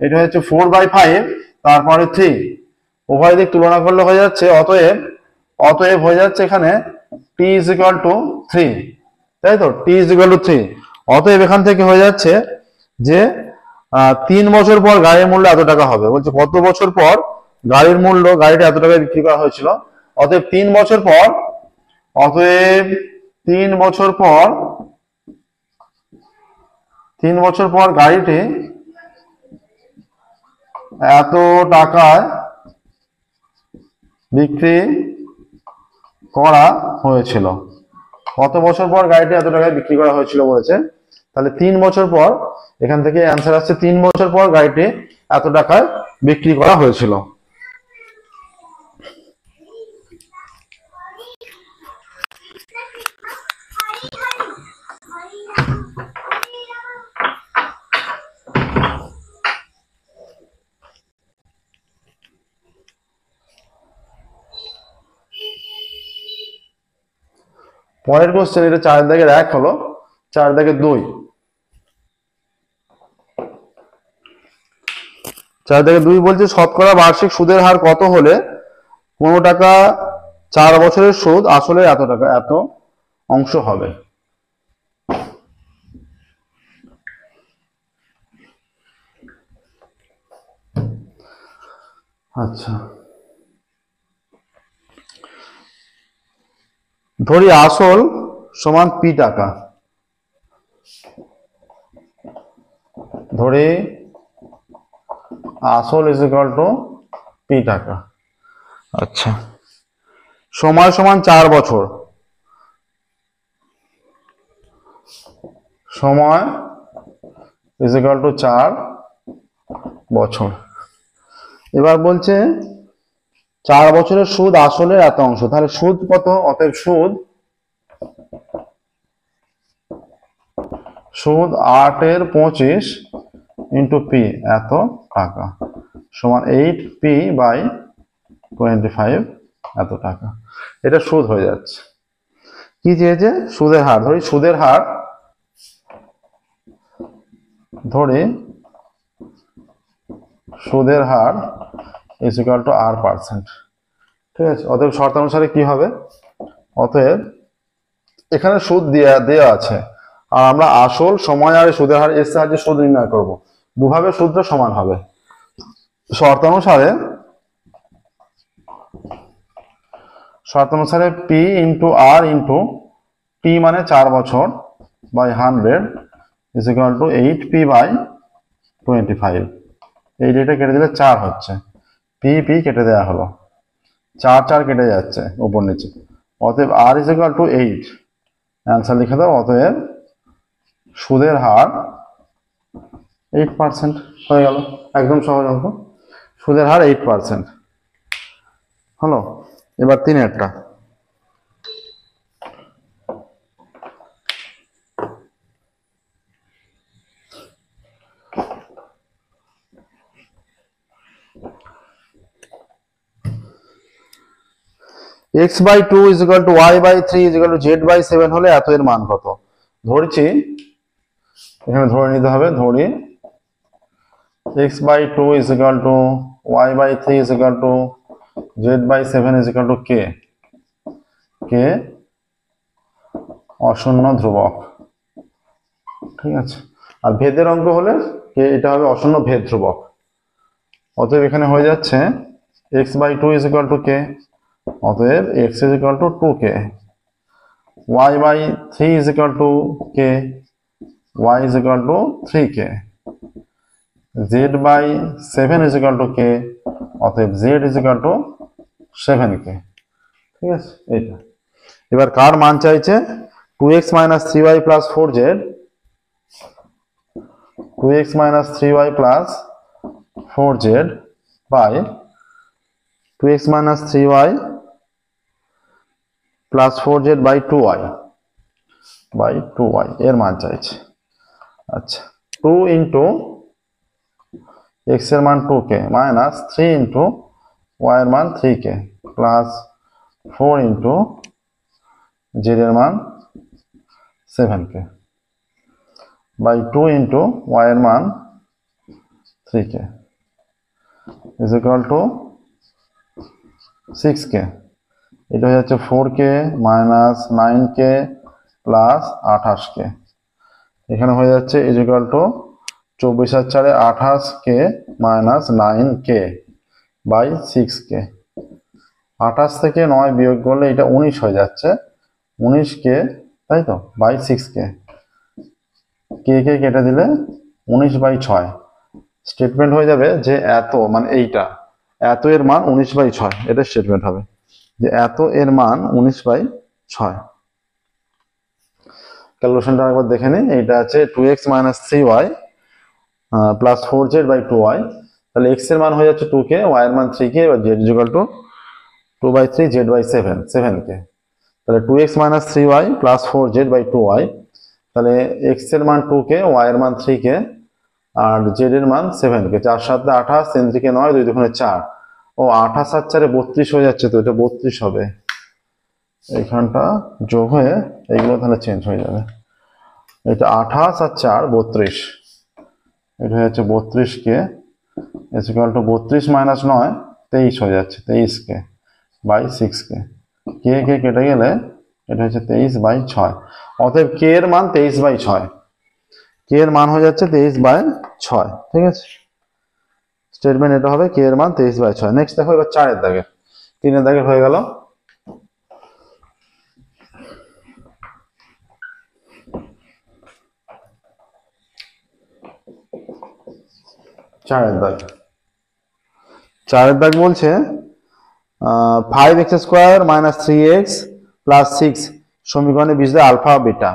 এটা হচ্ছে 4/5, তারপরে 3, উভয় দিক তুলনা করলে হয়ে যাচ্ছে। অতএব হয়ে যাচ্ছে এখানে t ইজ ইকুয়াল টু 3, তাই তো, t ইজ ইকুয়াল টু 3। অতএব এখান থেকে হয়ে যাচ্ছে যে 3 বছর পর গাড়ির মূল্য এত টাকা হবে। বলছে কত বছর পর গাড়ির মূল্য, গাড়িটা এত টাকায় বিক্রি করা হয়েছিল। অতএব 3 বছর পর গাড়িটি এত টাকায় বিক্রি করা হয়েছিল। কত বছর পর গাড়িটি এত টাকায় বিক্রি করা হয়েছিল বলেছে। তাহলে 3 বছর পর, এখান থেকে অ্যান্সার আসছে 3 বছর পর গাড়িটি এত টাকায় বিক্রি করা হয়েছিল। পরের কোশ্চেন, এটা 4-1 হলো, 4-2। 4-2 বলছে শতকরা বার্ষিক সুদের হার কত হলে কোনো টাকা 4 বছরের সুদ আসলে এত টাকা, এত অংশ হবে। আচ্ছা, ধরি আসল সমান p টাকা, ধরি আসল ইজ ইকুয়াল টু p টাকা। আচ্ছা, সময় সমান 4 বছর, সময় ইজ ইকুয়াল টু 4 বছর। এবার বলছে 4 বছরের সুদ আসলের এত অংশ, তাহলে সুদ কত? অতএব সুদ 8/25 ইন্টু p এত টাকা সমান 8p/25 এত টাকা। এটা সুদ হয়ে যাচ্ছে। কি চেয়েছে? সুদের হার। ধরি সুদের her is equal two r%। ঠিক আছে, অতএব শর্তানুসারে কি হবে? অতএব এখানে সুদ দেওয়া আছে, আর আমরা আসল, সময় আর সুদের হার এর সাহায্যে সুদ নির্ণয় করব। দুভাবে সুদটা সমান হবে। শর্তানুসারে p into r into t মানে 4 বছর by 100 is equal two 8p/25। এই ডেটা কেটে দিলে 4 হচ্ছে, p কেটে দেওয়া হলো, 4 কেটে যাচ্ছে উপর নিচে। অতএব r is equal two 8। Answer লিখে দাও। অতএব সুদের হার 8% হয়ে গেল। একদম সহজ অঙ্ক। সুদের হার 8% হলো। এবার 3-এরটা। x/2 = y/3 = z/7 হলে এত এর মান কত? ধরছি, এখানে ধরে নিতে হবে, ধরি x/2 = y/3 = z/7 = k, k অশূন্য ধ্রুবক, ঠিক আছে। আর ভেদের অঙ্ক হলে এটা হবে অশূন্য ভেদ ধ্রুবক। অতএব এখানে হয়ে যাচ্ছে x/2 = k, অতএব x = 2k, y/3 = k, y = 3k, z/7 = k, অতএব z = 7k, ঠিক আছে। এইটা এবার কার মান চাইছে? 2x - 3y + 4z, 2x - 3y + 4z by 2x - 3y + 4z by 2y এর মান চাইছে। আচ্ছা, 2 × x এর মান 2k মাইনাস 3 × y এর মান 3k প্লাস 4 × z এর মান 7k বাই 2 × y এর মান 3k is equal to 6k। এটা হয়ে যাচ্ছে 4k minus 9k plus 28k। এখানে হয়ে যাচ্ছে is equal to 24 আর 4 28k minus 9k by 6k। 28 থেকে 9 বিয়োগ করলে এটা 19 হয়ে যাচ্ছে, 19k, তাই তো, বাই 6k, কে কেটে দিলে 19/6 স্টেটমেন্ট হয়ে যাবে যে এত মানে এইটা, এত এর মান 19/6, এটা স্টেটমেন্ট হবে যে এত এর মান 19/6। ক্যালকুলেশনটা একবার দেখে নিই। এইটা আছে 2x - 3y plus 4z by 2y, তাহলে x এর মান হয়ে যাচ্ছে 2k, y এর মান 3k, এবার z = 2/3 z/7 7k, তাহলে 2x - 3y plus 4z by 2y, তাহলে x এর মান 2k, y এর মান 3k আর z এর মান 7k, 4 × 7 = 28, 3 × 9, 2 × 4, ও 28 আর 4 32 হয়ে যাচ্ছে, তো এটা 32 হবে। এইখানটা যোগ হয়ে এইগুলো তাহলে চেঞ্জ হয়ে যাবে, এটা 28 আর 4 32, এটা হয়ে যাচ্ছে 32k is equal to 32 - 9 23 হয়ে যাচ্ছে, 23k বাই 6k, কে কেটে গেলে এটা হচ্ছে 23/6, অতএব k এর মান 23/6, k এর মান হয়ে যাচ্ছে 23/6, ঠিক আছে। স্টেটমেন্ট এটা হবে, k এর মান 23/6। নেক্সট দেখো এবার 4 এর দাগে, 3 এর দাগে হয়ে গেল। চারের দাগ বলছে 5x² - 3x + 6 সমীকরণে বীজ দেয় আলফা বিটা।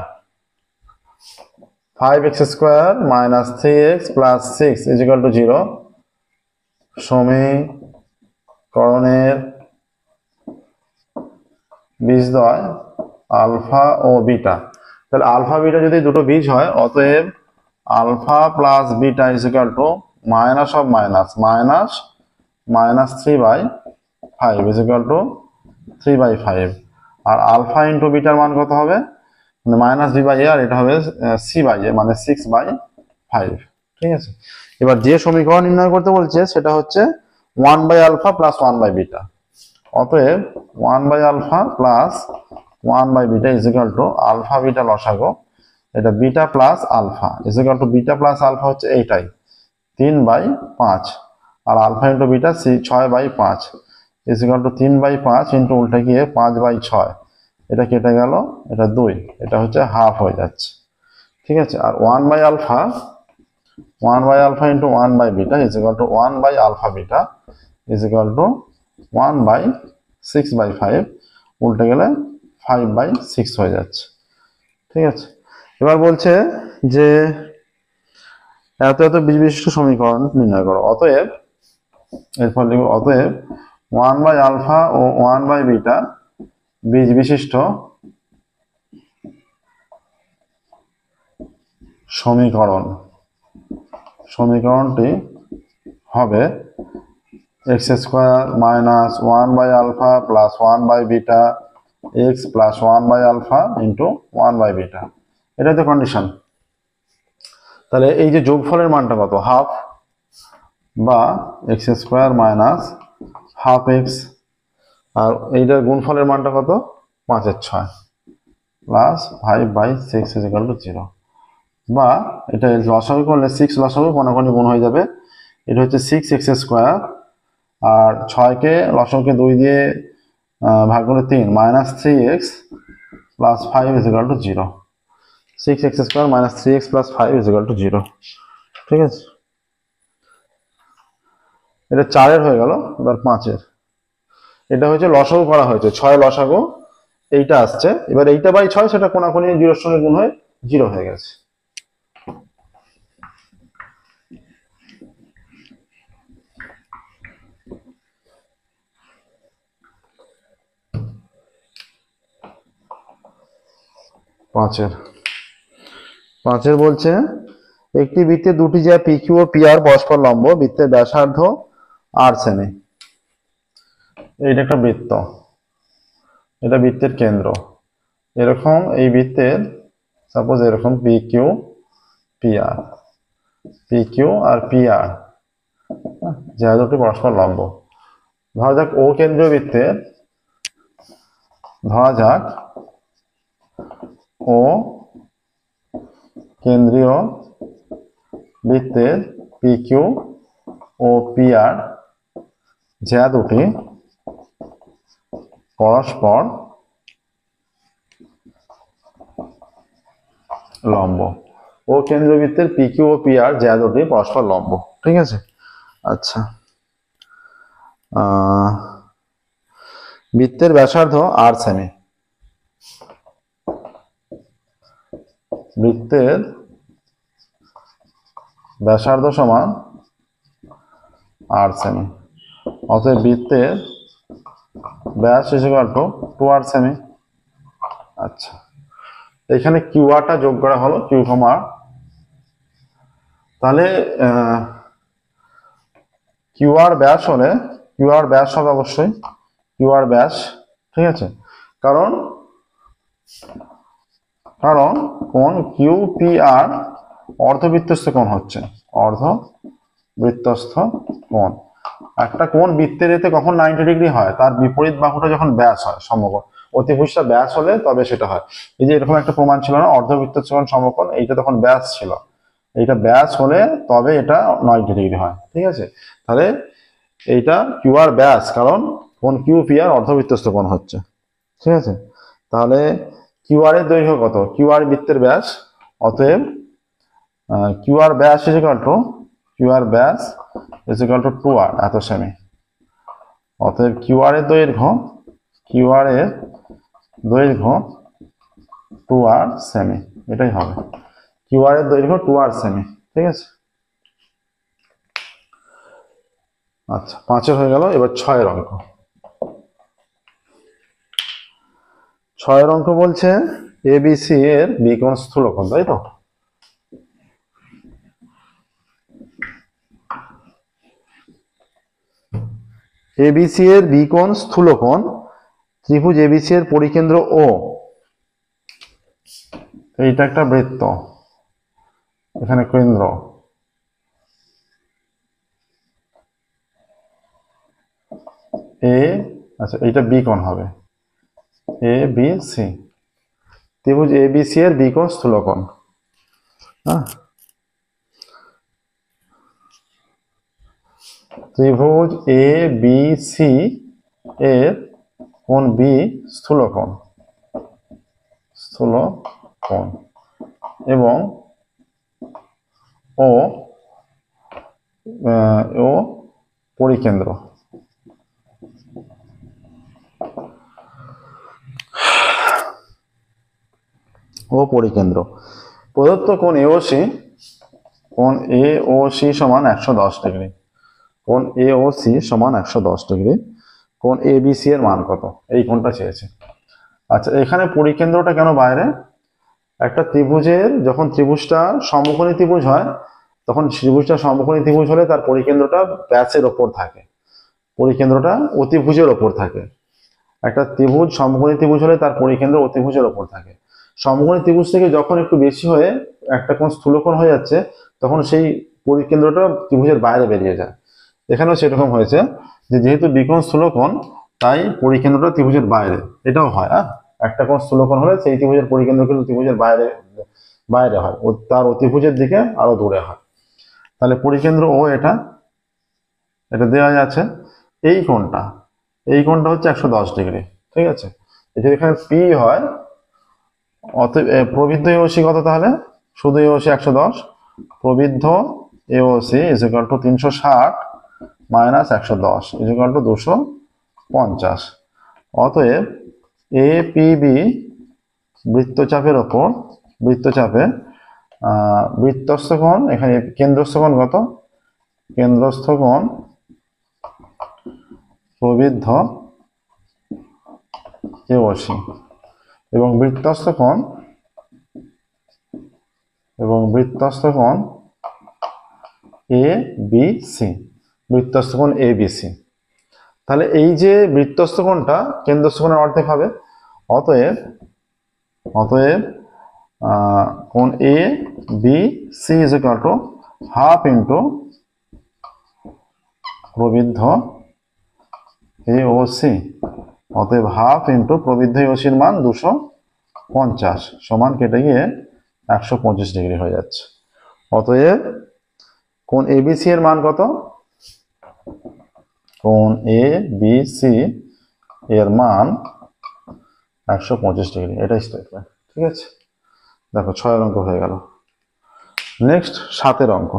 5x² - 3x + 6 = 0 সমীকরণের বীজদ্বয় আলফা ও বিটা। তাহলে আলফা বিটা যদি দুটো বীজ হয়, অতএব alpha plus beta is equal to minus of minus minus 3/5 is equal to 3/5, আর আলফা ইন্টু বিটার মান কত হবে? মানে মাইনাস বি বাই এ, আর এটা হবে সি বাই এ, মানে 6/5, ঠিক আছে। এবার যে সমীকরণ নির্ণয় করতে বলছে সেটা হচ্ছে 1/α প্লাস 1/β, অতএব 1/α plus 1/β is equal to alpha beta লসাগু, এটা beta plus alpha is equal to beta plus alpha হচ্ছে এইটাই 3/5, আর alpha into beta 6/5 is equal to 3/5 into উল্টে গিয়ে 5/6, এটা কেটে গেল, এটা 2, এটা হচ্ছে হাফ হয়ে যাচ্ছে, ঠিক আছে। আর 1/α into 1/β is equal to 1/α beta is equal to 1/6/5, উল্টে গেলে 5/6 হয়ে যাচ্ছে, ঠিক আছে। এবার বলছে যে এত এত বীজ বিশিষ্ট সমীকরণ নির্ণয় করো, অতএব এরপর লিখব, অতএব 1/α ও 1/β বীজ বিশিষ্ট সমীকরণটি হবে x square minus 1/α plus 1/β x plus 1/α into 1/β, এটা তো কন্ডিশন। তাহলে এই যে যোগফলের মানটা কত, হাফ বা x square minus half x, আর এইটার গুণফলের মানটা কত 5/6 প্লাস 5/6 0, বা এটা লসাগু করলে 6 লসাগু কোনাকুনি গুণ হয়ে যাবে। এটা হচ্ছে 6x স্কোয়ার, আর 6কে লসাগুকে 2 দিয়ে ভাগ করলে 3 minus 3x plus 5 0, 6x square minus 3x plus 5 0, ঠিক আছে। এটা 4-এর হয়ে গেল, এবার 5-এর। এটা হচ্ছে লসাগু করা হয়েছে, 6 লসাগু এইটা আসছে, এবার এইটা বাই 6 সেটা কোনাকুনি 0-এর সঙ্গে গুণ হয়ে 0 হয়ে গেছে। পাঁচের বলছে একটি বৃত্তে দুটি যা P Q O P R পরস্পর লম্ব, বৃত্তের ব্যাসার্ধ 8 সেমি। এইটা একটা বৃত্ত, এটা বৃত্তের কেন্দ্র। এরকম এই বৃত্তের সাপোজ এরকম P Q R P R যা দুটি পরস্পর লম্ব। ধরা যাক ও কেন্দ্রীয় বৃত্তের, ধরা যাক ও কেন্দ্রীয় বৃত্তের P Q O P R যা দুটি পরস্পর লম্ব। ও কেন্দ্রীয় বৃত্তের P Q O P R যা দুটি পরস্পর লম্ব, ঠিক আছে। আচ্ছা, বৃত্তের ব্যাসার্ধ 8 সেমি। বৃত্তের ব্যাসার্ধ সমান 8 সেমি, অতএব বৃত্তের ব্যাস ইকুয়াল টু 2r সেমি। আচ্ছা, এখানে কিউআরটা যোগ করা হলো, কিউ কমা আর। তাহলে কিউআর ব্যাস হলে, কিউআর ব্যাস হবে অবশ্যই কিউআর ব্যাস, ঠিক আছে। কারণ কোণ কিউ পি আর অর্ধবৃত্তস্থ কোণ হচ্ছে, অর্ধবৃত্তস্থ কোণ। একটা কোণ বৃত্তের এতে কখন 90 ডিগ্রি হয়, তার বিপরীত বাহুটা যখন ব্যাস হয়, সমকোণ। অতিভুজটা ব্যাস হলে তবে সেটা হয়। এই যে এরকম একটা প্রমাণ ছিল না, অর্ধবৃত্তস্থ কোণ সমকোণ, এইটা তখন ব্যাস ছিল, এইটা ব্যাস হলে তবে এটা 90 ডিগ্রি হয়, ঠিক আছে। তাহলে এইটা কিউআর ব্যাস, কারণ কোণ কিউ পি আর অর্ধবৃত্তস্থ কোণ হচ্ছে, ঠিক আছে। তাহলে কিউআর এর দৈর্ঘ্য কত, কিউআর বৃত্তের ব্যাস, অতএব কিউআর ব্যাস ইজ ইকুয়াল টু 2r এত সেমি। অতএব কিউআর এর দৈর্ঘ্য 2r সেমি, এটাই হবে। কিউআর এর দৈর্ঘ্য 2r সেমি, ঠিক আছে। আচ্ছা, 5-এর হয়ে গেল, এবার 6-এর অঙ্ক। 6-এর অঙ্ক বলছে এবিসি এর বিকোণ স্থূলকোণ, তাই তো। এবিসি এর বিকোণ স্থূলকোণ, ত্রিভুজ এবিসি এর পরিকেন্দ্র ও, এইটা একটা বৃত্ত, এখানে কেন্দ্র, এ, আচ্ছা এইটা বিকোণ হবে এ বি সি, ত্রিভুজ এবিসি এর বিকোণ স্থূলকোণ। ত্রিভুজ এ বি সি এর কোণ বি স্থূলকোণ এবং ও পরিকেন্দ্র। প্রদত্ত কোণ এওসি সমান 110 ডিগ্রি। কোণ এওসি সমান 110 ডিগ্রি। কোণ এবিসি এর মান কত, এই কোণটা চেয়েছে। আচ্ছা, এখানে পরিকেন্দ্রটা কেন বাইরে, একটা ত্রিভুজের যখন ত্রিভুজটা সমকোণী ত্রিভুজ হয়, তখন ত্রিভুজটা সমকোণী ত্রিভুজ হলে তার পরিকেন্দ্রটা ব্যাসের ওপর থাকে, পরিকেন্দ্রটা অতিভুজের ওপর থাকে। একটা ত্রিভুজ সমকোণী ত্রিভুজ হলে তার পরিকেন্দ্র অতিভুজের ওপর থাকে। সমকোণী ত্রিভুজ থেকে যখন একটু বেশি হয়ে একটা কোণ স্থূলকোণ হয়ে যাচ্ছে, তখন সেই পরিকেন্দ্রটা ত্রিভুজের বাইরে বেরিয়ে যায়। এখানেও সেরকম হয়েছে যে যেহেতু বিকোণ স্থূলকোণ, তাই পরিকেন্দ্রটা ত্রিভুজের বাইরে। এটাও হয়, একটা কোণ স্থূলকোণ হলে সেই ত্রিভুজের পরিকেন্দ্র কিন্তু ত্রিভুজের বাইরে বাইরে হয়, তার অতিভুজের দিকে আরো দূরে হয়। তাহলে পরিকেন্দ্র ও এটা এটা দেওয়া আছে। এই কোণটা হচ্ছে 110 ডিগ্রি, ঠিক আছে। যদি এখানে পি হয়, অতএব প্রবৃদ্ধ এওসি কত তাহলে? শুধু এওসি 110, প্রবৃদ্ধ AOC is equal to 360 minus 110 is equal to 250। অতএব এ পি বি বৃত্তচাপের ওপর বৃত্তচাপে বৃত্তস্থ কোণ, এখানে কেন্দ্রস্থ কোণ কত? কেন্দ্রস্থ কোণ প্রবৃদ্ধ এওসি এবং বৃত্তস্থ কোণ এ বি সি, বৃত্তস্থ কোণ এ বি সি। তাহলে এই যে বৃত্তস্থ কোণটা কেন্দ্রস্থ কোণের অর্ধেক হবে। অতএব কোণ A B C is equal to half into প্রবৃদ্ধ এ ও সি। অতএব হাফ ইন্টু প্রবৃদ্ধ এ ও সির মান 250 সমান কেটে গিয়ে 125 ডিগ্রি হয়ে যাচ্ছে। অতএব কোণ এ বি সি এর মান কত? কোণ এ বি সি এর মান 125 ডিগ্রি। এটাই স্টেটমেন্ট, ঠিক আছে। দেখো 6 অঙ্ক হয়ে গেল। নেক্সট 7 অঙ্ক।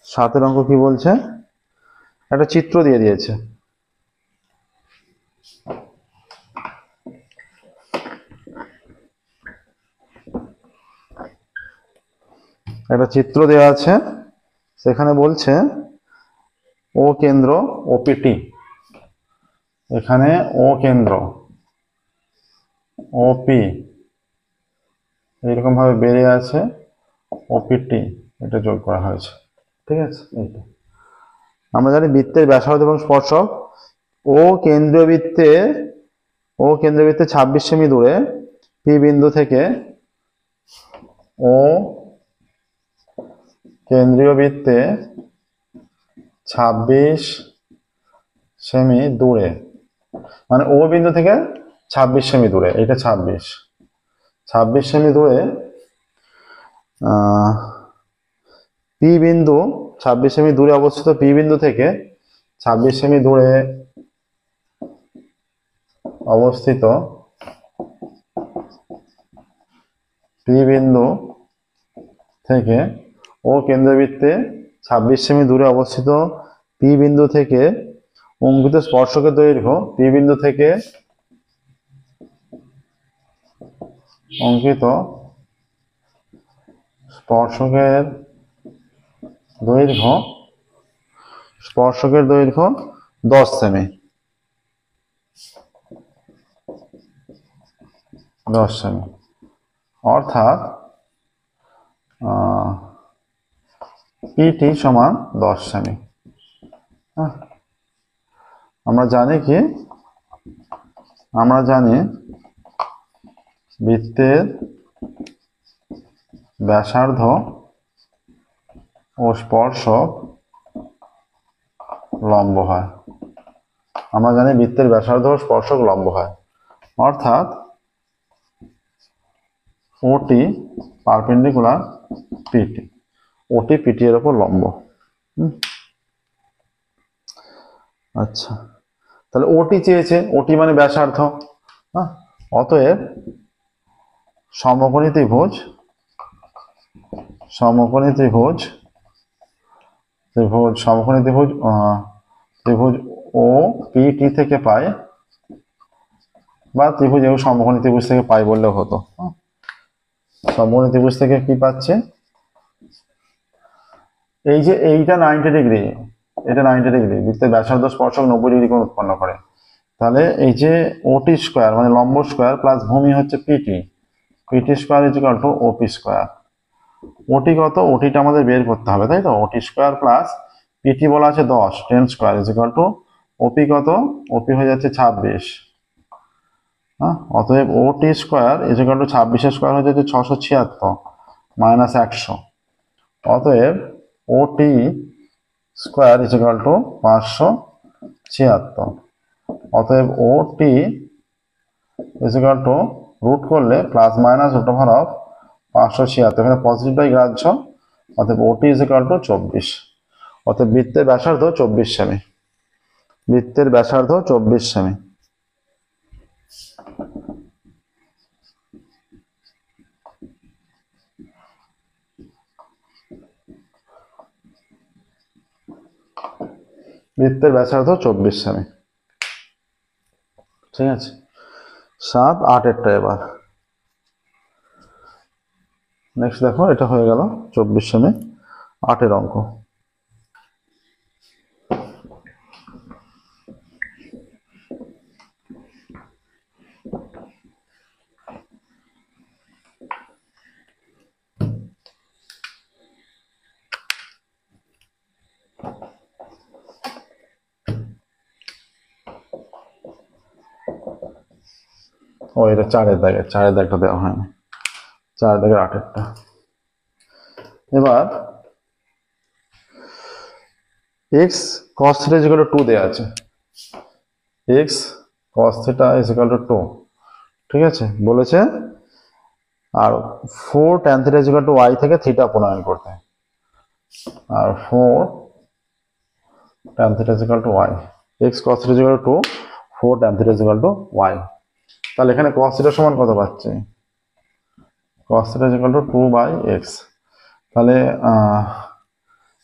7 অঙ্ক কি বলছে? একটা চিত্র দিয়ে দিয়েছে। একটা চিত্র দেওয়া আছে, সেখানে বলছে ও কেন্দ্র ওপিটি, এখানে ও কেন্দ্র ওপি এইরকম ভাবে বেরিয়ে আছে, ওপিটি এটা যোগ করা হয়েছে, ঠিক আছে। এইটা আমরা জানি বৃত্তের ব্যাসার্ধ এবং স্পর্শক। ও কেন্দ্রীয় বৃত্তে 26 সেমি দূরে পি বিন্দু থেকে ও কেন্দ্রীয় বৃত্তে 26 সেমি দূরে, মানে ও বিন্দু থেকে 26 সেমি দূরে, এটা 26 সেমি দূরে পি বিন্দু 26 সেমি দূরে অবস্থিত পি বিন্দু থেকে 26 সেমি দূরে অবস্থিত পি বিন্দু থেকে ও কেন্দ্রবৃত্তে 26 সেমি দূরে অবস্থিত পি বিন্দু থেকে অঙ্কিত স্পর্শকের দৈর্ঘ্য, পি বিন্দু থেকে অঙ্কিত স্পর্শকের দৈর্ঘ্য 10 সেমি। 10 সেমি অর্থাৎ পিটি সমান 10 সেমি। আমরা জানি বৃত্তের ব্যাসার্ধ ও স্পর্শক লম্ব হয়। অর্থাৎ ওটি পারপেন্ডিকুলার পিটি, ওটি পিটি এর উপর লম্ব। আচ্ছা, তাহলে ওটি চেয়েছে, ওটি মানে ব্যাসার্ধ। অতএব সমকোণী ত্রিভুজ ও পিটি থেকে পাই, বা ত্রিভুজ এও সমকোণী ত্রিভুজ থেকে পাই বললেও হতো। সমকোণী ত্রিভুজ থেকে কি পাচ্ছে? এই যে এইটা 90 ডিগ্রি, এটা 90 ডিগ্রি, বৃত্তের ব্যাসার্ধ স্পর্শক 90 ডিগ্রি কোণ উৎপন্ন করে। তাহলে এই যে ওটি স্কোয়ার মানে লম্ব স্কোয়ার প্লাস ভূমি হচ্ছে PT square is equal to OP square. OT কত? ওটিটা আমাদের বের করতে হবে, তাই তো। ওটি স্কোয়ার প্লাস পিটি বলা আছে 10, 10 স্কোয়ার ইজ ইকুয়াল টু ওপি কত, ওপি হয়ে যাচ্ছে 26। হ্যাঁ, অতএব ওটি square is equal two 26 square হয়ে যাচ্ছে 676 মাইনাস 100। অতএব ওটি স্কোয়ার ইজ ইকুয়াল টু 576। অতএব OT is equal to root করলে plus minus root over of 576, এখানে পজিটিভটাই গ্রাহ্য। অতএব ওটি ইজ ইকুয়াল টু 24। অতএব বৃত্তের ব্যাসার্ধ 24 সেমি, বৃত্তের ব্যাসার্ধ 24 সেমি। বৃত্তের ব্যাসার্ধ 24 সেমি। ঠিক আছে, 7, 8 এবার নেক্সট দেখো, এটা হয়ে গেল 24 সেমি 8 অঙ্ক। ও এটা 4 দাগের, 4 দাগটা দেওয়া হয়নি, 4 দাগের 8 এবার x cos θ is equal to 2 দেওয়া আছে, x cos θ is equal to 2, ঠিক আছে বলেছে। আর 4 tan θ is equal to y থেকে থিটা প্রণয়ন করতে, আর 4 tan θ is equal to y, x cos θ is equal to 4 tan θ is equal to y। তাহলে এখানে cos θ সমান কত পাচ্ছি, cos θ is equal to 2/x। তাহলে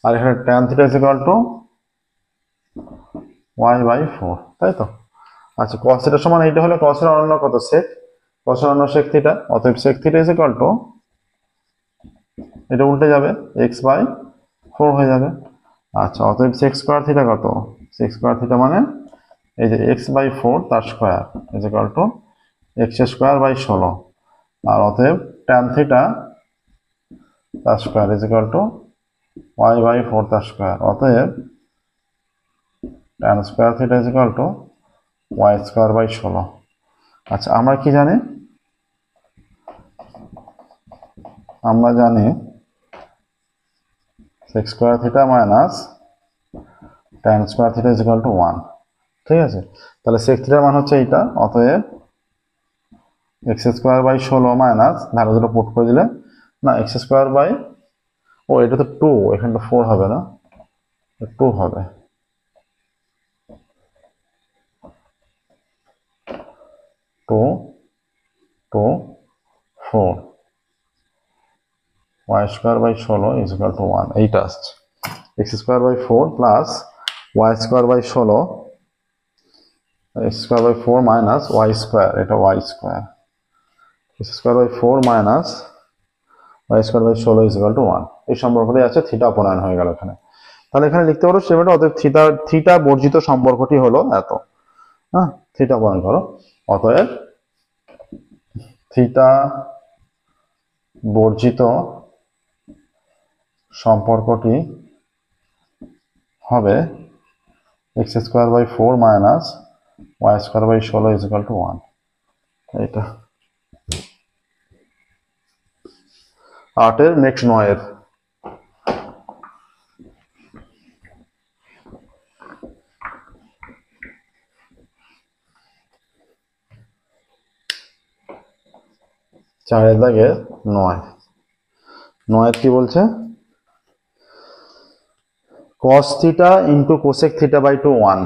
আর এখানে tan θ is equal to y/4, তাই তো। আচ্ছা, cos θ সমান এইটা হলে cos এর অনন্য কত, sec, cos এর অনন্য sec θ। অতএব sec θ is equal to, এটা উল্টে যাবে, x/4 হয়ে যাবে। আচ্ছা, অতএব sec স্কয়ার θ কত, sec স্কয়ার θ মানে এই যে x/4 তার square is equal to x²/16। আর অতএব tan θ তার square is equal to y/4 তার স্কয়ার। অতএব tan square θ is equal to y²/16। আচ্ছা, আমরা কি জানি, আমরা জানি sec square θ minus tan square θ is equal to 1, ঠিক আছে। তাহলে sec θ মান হচ্ছে এইটা। অতএব x²/16 মাইনাস, ধারে দুটো পুট করে দিলে না, x², ও এটা তো 2, এখানে তো 4 হবে না, 2 হবে, 2, 2, 4 y²/16 is equal to 1, এইটা আসছে। x²/4 plus y²/16, x²/4 minus y², এটা y², x²/4 minus y²/16 is equal to 1। এই সম্পর্কটাই আছে, থিটা অপনয়ন হয়ে গেল এখানে। তাহলে এখানে লিখতে পারো সেটা, অতএব থিটা বর্জিত সম্পর্কটি হলো এত। হ্যাঁ, থিটা অপনয়ন করো। অতএব থিটা বর্জিত সম্পর্কটি হবে x²/4 minus y²/16 is equal to 1, এইটা। 8 নেক্সট 9 4 দাগে 9 কি বলছে, cos θ into cosec θ/2 1,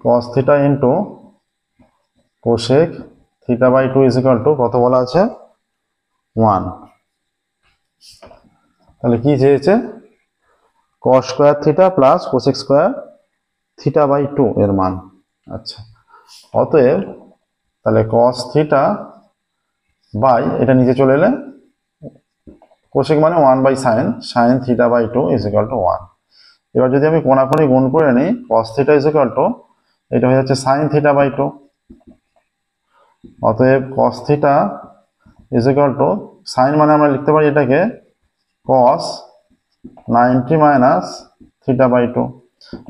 cos θ into cosec θ/2 is equal to কত বলা আছে, 1। তাহলে কি চেয়েছে, cos square θ plus cosec square θ/2 এর মান। আচ্ছা, অতএব তাহলে cos θ বাই, এটা নিচে চলে এলে cosec মানে 1/sin, sin θ/2 is equal to 1। এবার যদি আমি কোণাকুণি গুণ করে নিই, cos θ is equal to, এটা হয়ে যাচ্ছে sin θ/2। অতএব cos θ is equal to, sin মানে আমরা লিখতে পারি এটাকে cos 90 মাইনাস থিটা বাই 2।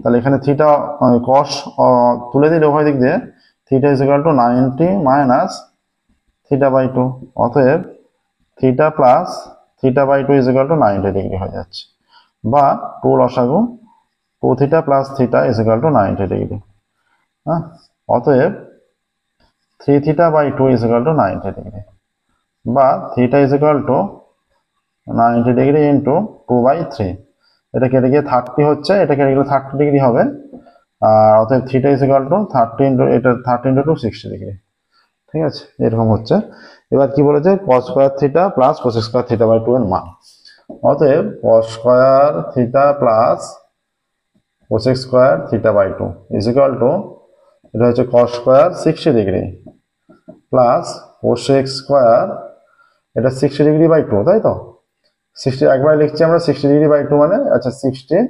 তাহলে এখানে থিটা কস তুলে দিলে উভয় দিক দিয়ে, theta is equal to 90 minus theta by 2। অতএব theta plus theta by 2 is equal to 90 degree হয়ে যাচ্ছে, বা 2 লসাগু 2 theta plus theta is equal to 90 degree. হ্যাঁ, অতএব 3 theta by 2 is equal to 90 degree, বা theta is equal to 90 degree into 2/3। এটা কেটে গিয়ে 30 হচ্ছে, এটা কেটে গেলে 30 ডিগ্রি হবে। আর অতএব theta is equal two 30 into এটা 30 ইন্টু 2 60 ডিগ্রি। ঠিক আছে, এরকম হচ্ছে। এবার কি বলেছে, cos square theta plus cos square theta by 2 এর মান। অতএব cos square theta plus cos square theta by 2 is equal to, এটা হচ্ছে cos square 60 degree plus cos square, এটা 60 ডিগ্রি বাই 2, তাই তো? 60 একবার লিখছি আমরা 60 ডিগ্রি বাই 2 মানে, আচ্ছা 60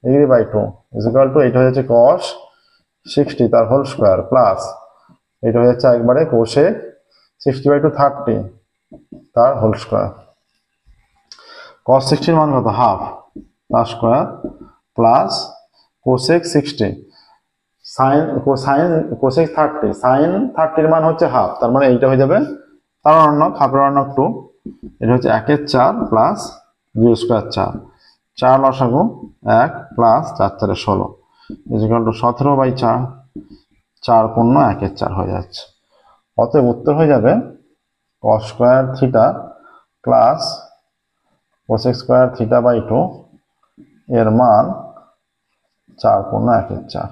degree by 2 is equal to, এটা হয়ে যাচ্ছে cos 60 তার হোল স্কয়ার প্লাস এটা হয়ে যাচ্ছে একবারে cosec 60 বাই 2 30 তার হোল স্কয়ার। cos 60 এর মান কত, হাফ তার square plus cosec 60 sin cosec 30 sin 30 এর মান হচ্ছে হাফ, তার মানে এইটা হয়ে যাবে তার অর্ণক, হাফের অর্ণক 2। এটা হচ্ছে 1 4 প্লাস 2 স্কয়ার 4, 4 লসাগু 1 প্লাস 4 4 16 ইজ ইকুয়াল টু 17/4, 4 পূর্ণ 1 4 হয়ে যাচ্ছে। অতএব উত্তর হয়ে যাবে cos square theta plus cosec square theta by 2 এর মান 4 পূর্ণ 1 4।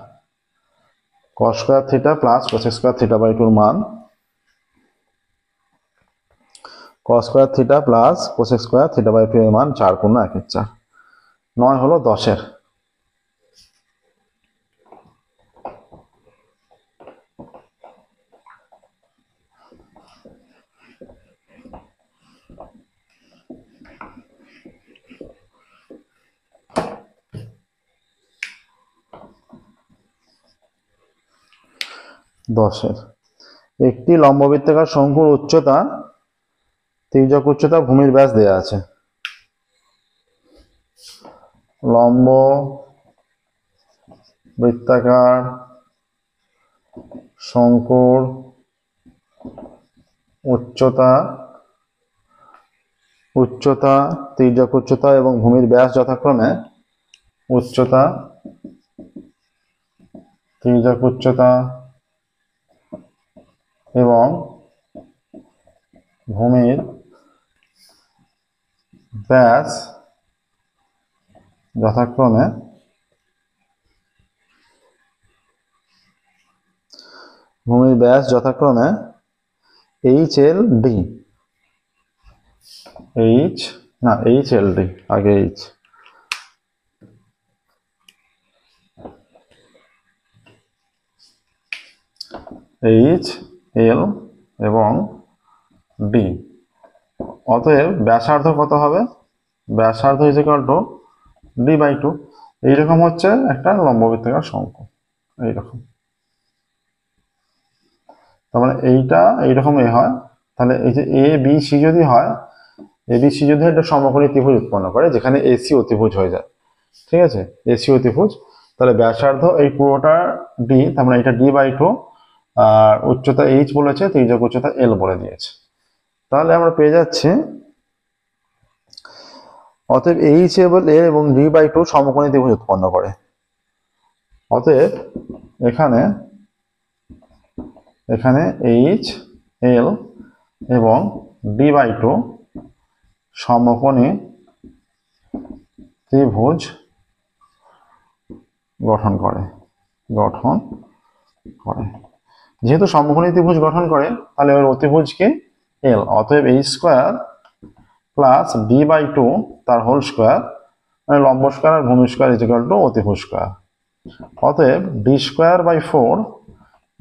cos square theta plus cosec square theta by 2 এর মান cos square theta plus cosec square theta by 2 এর মান 4 পূর্ণ 1 4। 9 হলো 10 এর। একটি লম্ববৃত্তাকার শঙ্কুর উচ্চতা, তির্যক উচ্চতা, ভূমির ব্যাস দেয়া আছে। লম্ব বৃত্তাকার শঙ্কুর উচ্চতা, তির্যক উচ্চতা এবং ভূমির ব্যাস যথাক্রমে উচ্চতা, তির্যক উচ্চতা এবং ভূমির ব্যাস যথাক্রমে HLD, HLD আগে HL এবং D। অতএব ব্যাসার্ধ কত হবে, ব্যাসার্ধ ইজ ইকুয়াল টু D/2। এইরকম হচ্ছে একটা লম্ববৃত্তাকার শঙ্কু, এইরকম। তার মানে এইটা এইরকম হয়। তাহলে এই যে ABC যদি হয়, ABC যদি একটা সমকোণী ত্রিভুজ উৎপন্ন করে যেখানে AC অতিভুজ হয়ে যায়, ঠিক আছে, AC অতিভুজ, তাহলে ব্যাসার্ধ এই পুরোটা D, তার মানে এটা D/2, আর উচ্চতা H বলেছে, তির্যক উচ্চতা L বলে দিয়েছে। তাহলে আমরা পেয়ে যাচ্ছি, অতএব HL এবং D/2 সমকোণী ত্রিভুজ উৎপন্ন করে। অতএব এখানে HL এবং D/2 সমকোণী ত্রিভুজ গঠন করে। যেহেতু সমকোণী ত্রিভুজ গঠন করে, তাহলে এর অতিভুজ কি, L। অতএব H স্কয়ার প্লাস D/2 তার হোল স্কয়ার, মানে লম্ব স্কয়ার আর ভূমি স্কয়ার ইজ ইকুয়াল টু অতিভুজ স্কয়ার। অতএব D²/4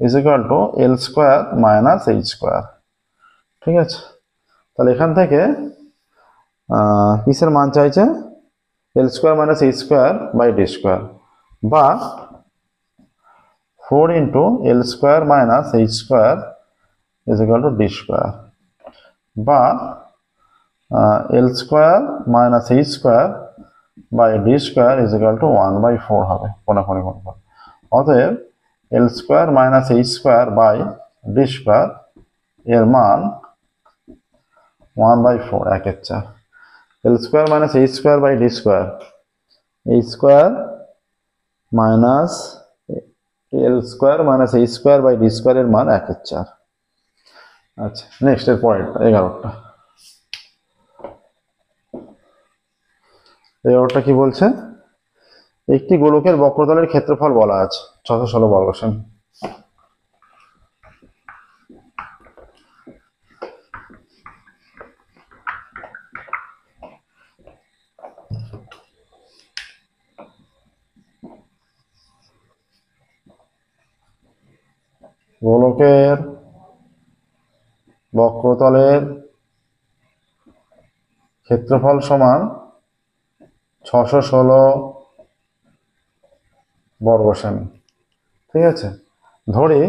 is equal to L square minus H square. ঠিক আছে, তাহলে এখান থেকে কিসের মান চাইছে, L square minus H square by D square, বা 4 into L square minus H square is equal to D square, বা L square minus H square by D square is equal to 1/4 হবে কোনাকুনি গুণফল। অতএব L square minus H square by D square এর মান 1/4 1 এর 4। L square minus H square by D square, H square minus L square minus H square by D square এর মান 1 এর 4। আচ্ছা, নেক্সট এর পরেরটা 11টা। 11টা কি বলছে? একটি গোলকের বক্রতলের ক্ষেত্রফল বলা আছে 616 বর্গ সেমি। গোলকের বক্রতলের ক্ষেত্রফল সমান 616 বর্গ সেমি। ঠিক আছে, ধরি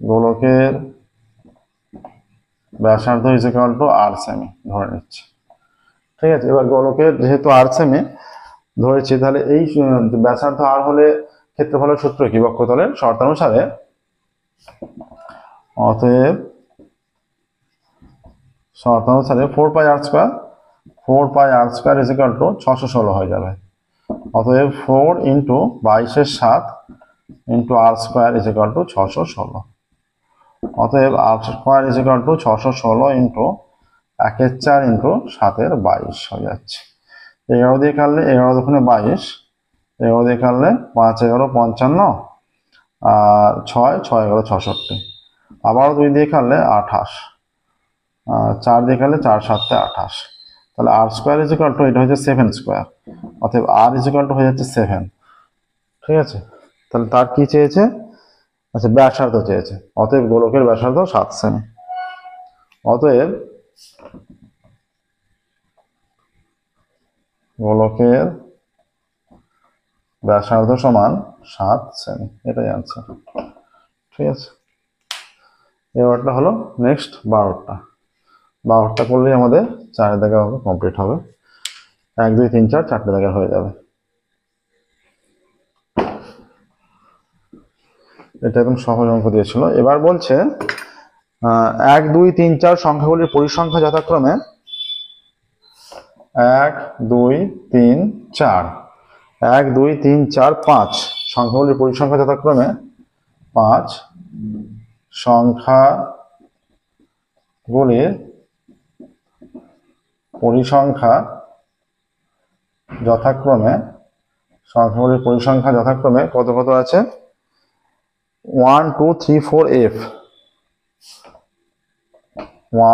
গোলকের ব্যাসার্ধ is equal two r semi ধরে নিচ্ছি। ঠিক আছে, এবার গোলকের যেহেতু r সেমি ধরেছি, তাহলে এই ব্যাসার্ধ r হলে ক্ষেত্রফলের সূত্র কি? বক্রতলের শর্তানুসারে অতএব শর্তানুসারে 4πr square is equal two 616 হয়ে যাবে। অতএব 4 into 22 7 into r square is equal two 616। অতএব r square is equal two 616 into 1 এর 4 ইন্টু 7 এর 22 হয়ে যাচ্ছে। 11 দিয়ে কাটলে 11 দুগুণে 22, 11 দিয়ে কাটলে 5 11 55, আর 6 6 11 66, আবারও 2 দিয়ে কাটলে 28, 4 দিয়ে কাটলে 4 7 28। তাহলে r square is equal to, এটা হচ্ছে 7 স্কোয়ার, অতএব r ইজ ইকুয়াল টু হয়ে যাচ্ছে 7। ঠিক আছে, তাহলে তার কি চেয়েছে? আচ্ছা, ব্যাসার্ধ চেয়েছে। অতএব গোলকের ব্যাসার্ধ 7 সেমি। অতএব গোলকের ব্যাসার্ধ সমান 7 সেমি, এটাই আনসার। ঠিক আছে, এবারটা হলো নেক্সট 12টা। 12টা করলেই আমাদের 4 দাগের অঙ্ক কমপ্লিট হবে। 1 2 3 4 4টে দাগের হয়ে যাবে। এটা একদম সহজ অঙ্ক দিয়েছিল। এবার বলছে 1 2 3 4 সংখ্যাগুলির পরিসংখ্যা যথাক্রমে 1 2 3 4, 1 2 3 4 5 সংখ্যাগুলির পরিসংখ্যা যথাক্রমে 5 সংখ্যাগুলির পরিসংখ্যা যথাক্রমে কত কত আছে? 1 2 3 4 f,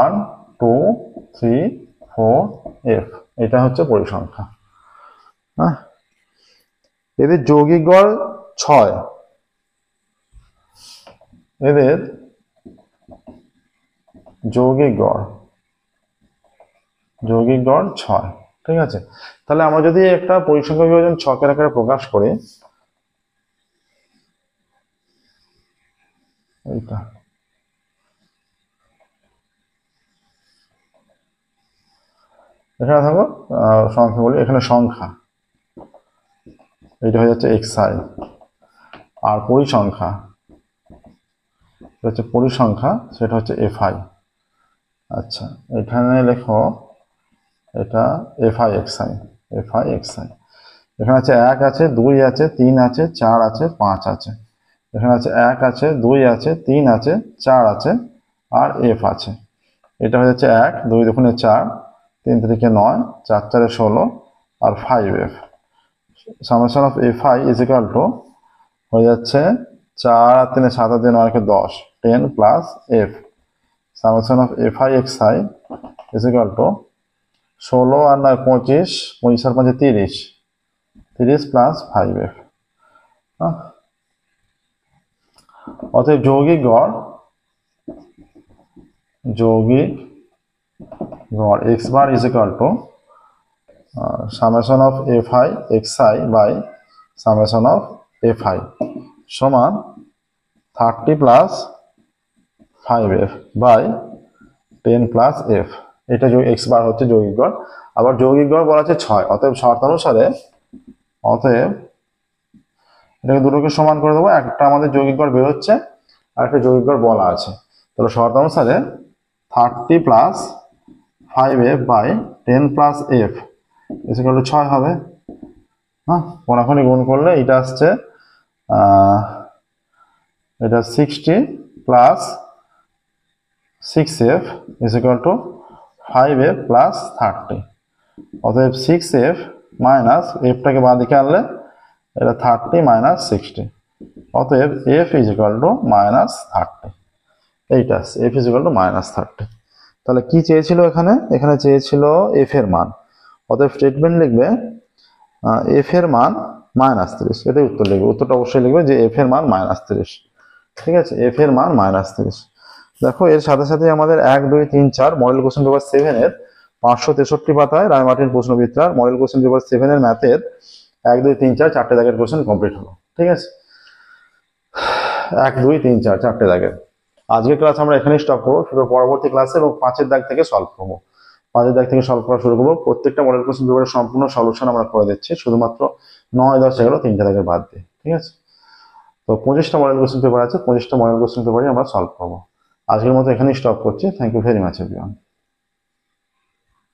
1 2 3 4 f, এটা হচ্ছে পরিসংখ্যা। হ্যাঁ, এদের যৌগিক গড় 6, এদের যৌগিক গড় 6। ঠিক আছে, তাহলে আমরা যদি একটা পরিসংখ্যা বিভাজন ছকের আকারে প্রকাশ করি, এইটা এখানে থাকো সংখ্যাগুলি, এখানে সংখ্যা, এটা হয়ে যাচ্ছে xi, আর পরিসংখ্যা সেটা হচ্ছে fi। আচ্ছা, এখানে লেখো এটা fi xi। এখানে আছে 1 আছে, 2 আছে, 3 আছে, 4 আছে, 5 আছে। এখানে আছে 1 আছে, 2 আছে, 3 আছে, 4 আছে, আর f আছে। এটা হয়ে যাচ্ছে 1 2 দুগুণে 4, 3 3 9, 4 4 16, আর 5f। Summation of fi is equal to হয়ে যাচ্ছে 4 আর 3 7 আর 2 9 10, 10 plus f। Summation of fi xi is equal to 16 আর 9 25, 25 আর 5 30, 30 প্লাস 5f। অতএব যৌগিক গড় x bar is equal to summation of fi xi by summation of fi সমান 30 plus 5f by 10 plus f। এটা এক্স বার হচ্ছে যৌগিক গড়। আবার যৌগিক গড় বলা আছে 6, অতএব শর্তানুসারে এটাকে দুটোকে সমান করে দেবো। একটা আমাদের যৌগিক গড় বেরোচ্ছে আর একটা যৌগিক গড় বলা আছে। তাহলে শর্তানুসারে 30 plus 5f by 10 plus f equal to 6 হবে। হ্যাঁ, কোনাকুনি গুণ করলে এটা আসছে এটা 60 plus 6f equal to 5f plus 30। অতএব 6f মাইনাস এফটাকে বাঁ দিকে আনলে এটা 30 মাইনাস 60। অতএব f is equal two minus 30। এইটা f is equal two minus 30। তাহলে কি চেয়েছিল এখানে? এখানে চেয়েছিল f এর মান। অতএব স্টেটমেন্ট লিখবে f এর মান মাইনাস 30। এটাই উত্তর লিখবে। উত্তরটা অবশ্যই লিখবে যে f এর মান মাইনাস 30। ঠিক আছে, f এর মান মাইনাস 30। দেখো এর সাথে সাথে আমাদের 1, 2, 3, 4 মডেল কোশ্চেন পেপার 7 এর 563 পাতায় রায়মার্টিন প্রশ্নবিদ্যার মডেল কোশ্চেন পেপার 7 এর ম্যাথের 1, 2, 3, 4 চারটে দাগের কোশ্চেন কমপ্লিট হলো। ঠিক আছে, 1, 2, 3, 4 চারটে দাগের। আজকের ক্লাস আমরা এখানেই স্টপ করবো। ফিরে পরবর্তী ক্লাসে এবং 5 এর দাগ থেকে সলভ করবো। 5 এর দাগ থেকে সলভ করা শুরু করবো। প্রত্যেকটা মডেল কোশ্চেন পেপারের সম্পূর্ণ সলিউশন আমরা করে দিচ্ছি, শুধুমাত্র 9, 10, 11 তিনটে দাগের বাদ দিয়ে। ঠিক আছে, তো 25টা মডেল কোশ্চেন পেপার আছে, 25টা মডেল কোশ্চেন পেপারই আমরা সলভ করবো। আজকের মতো এখানেই স্টপ করছি। Thank you very much everyone.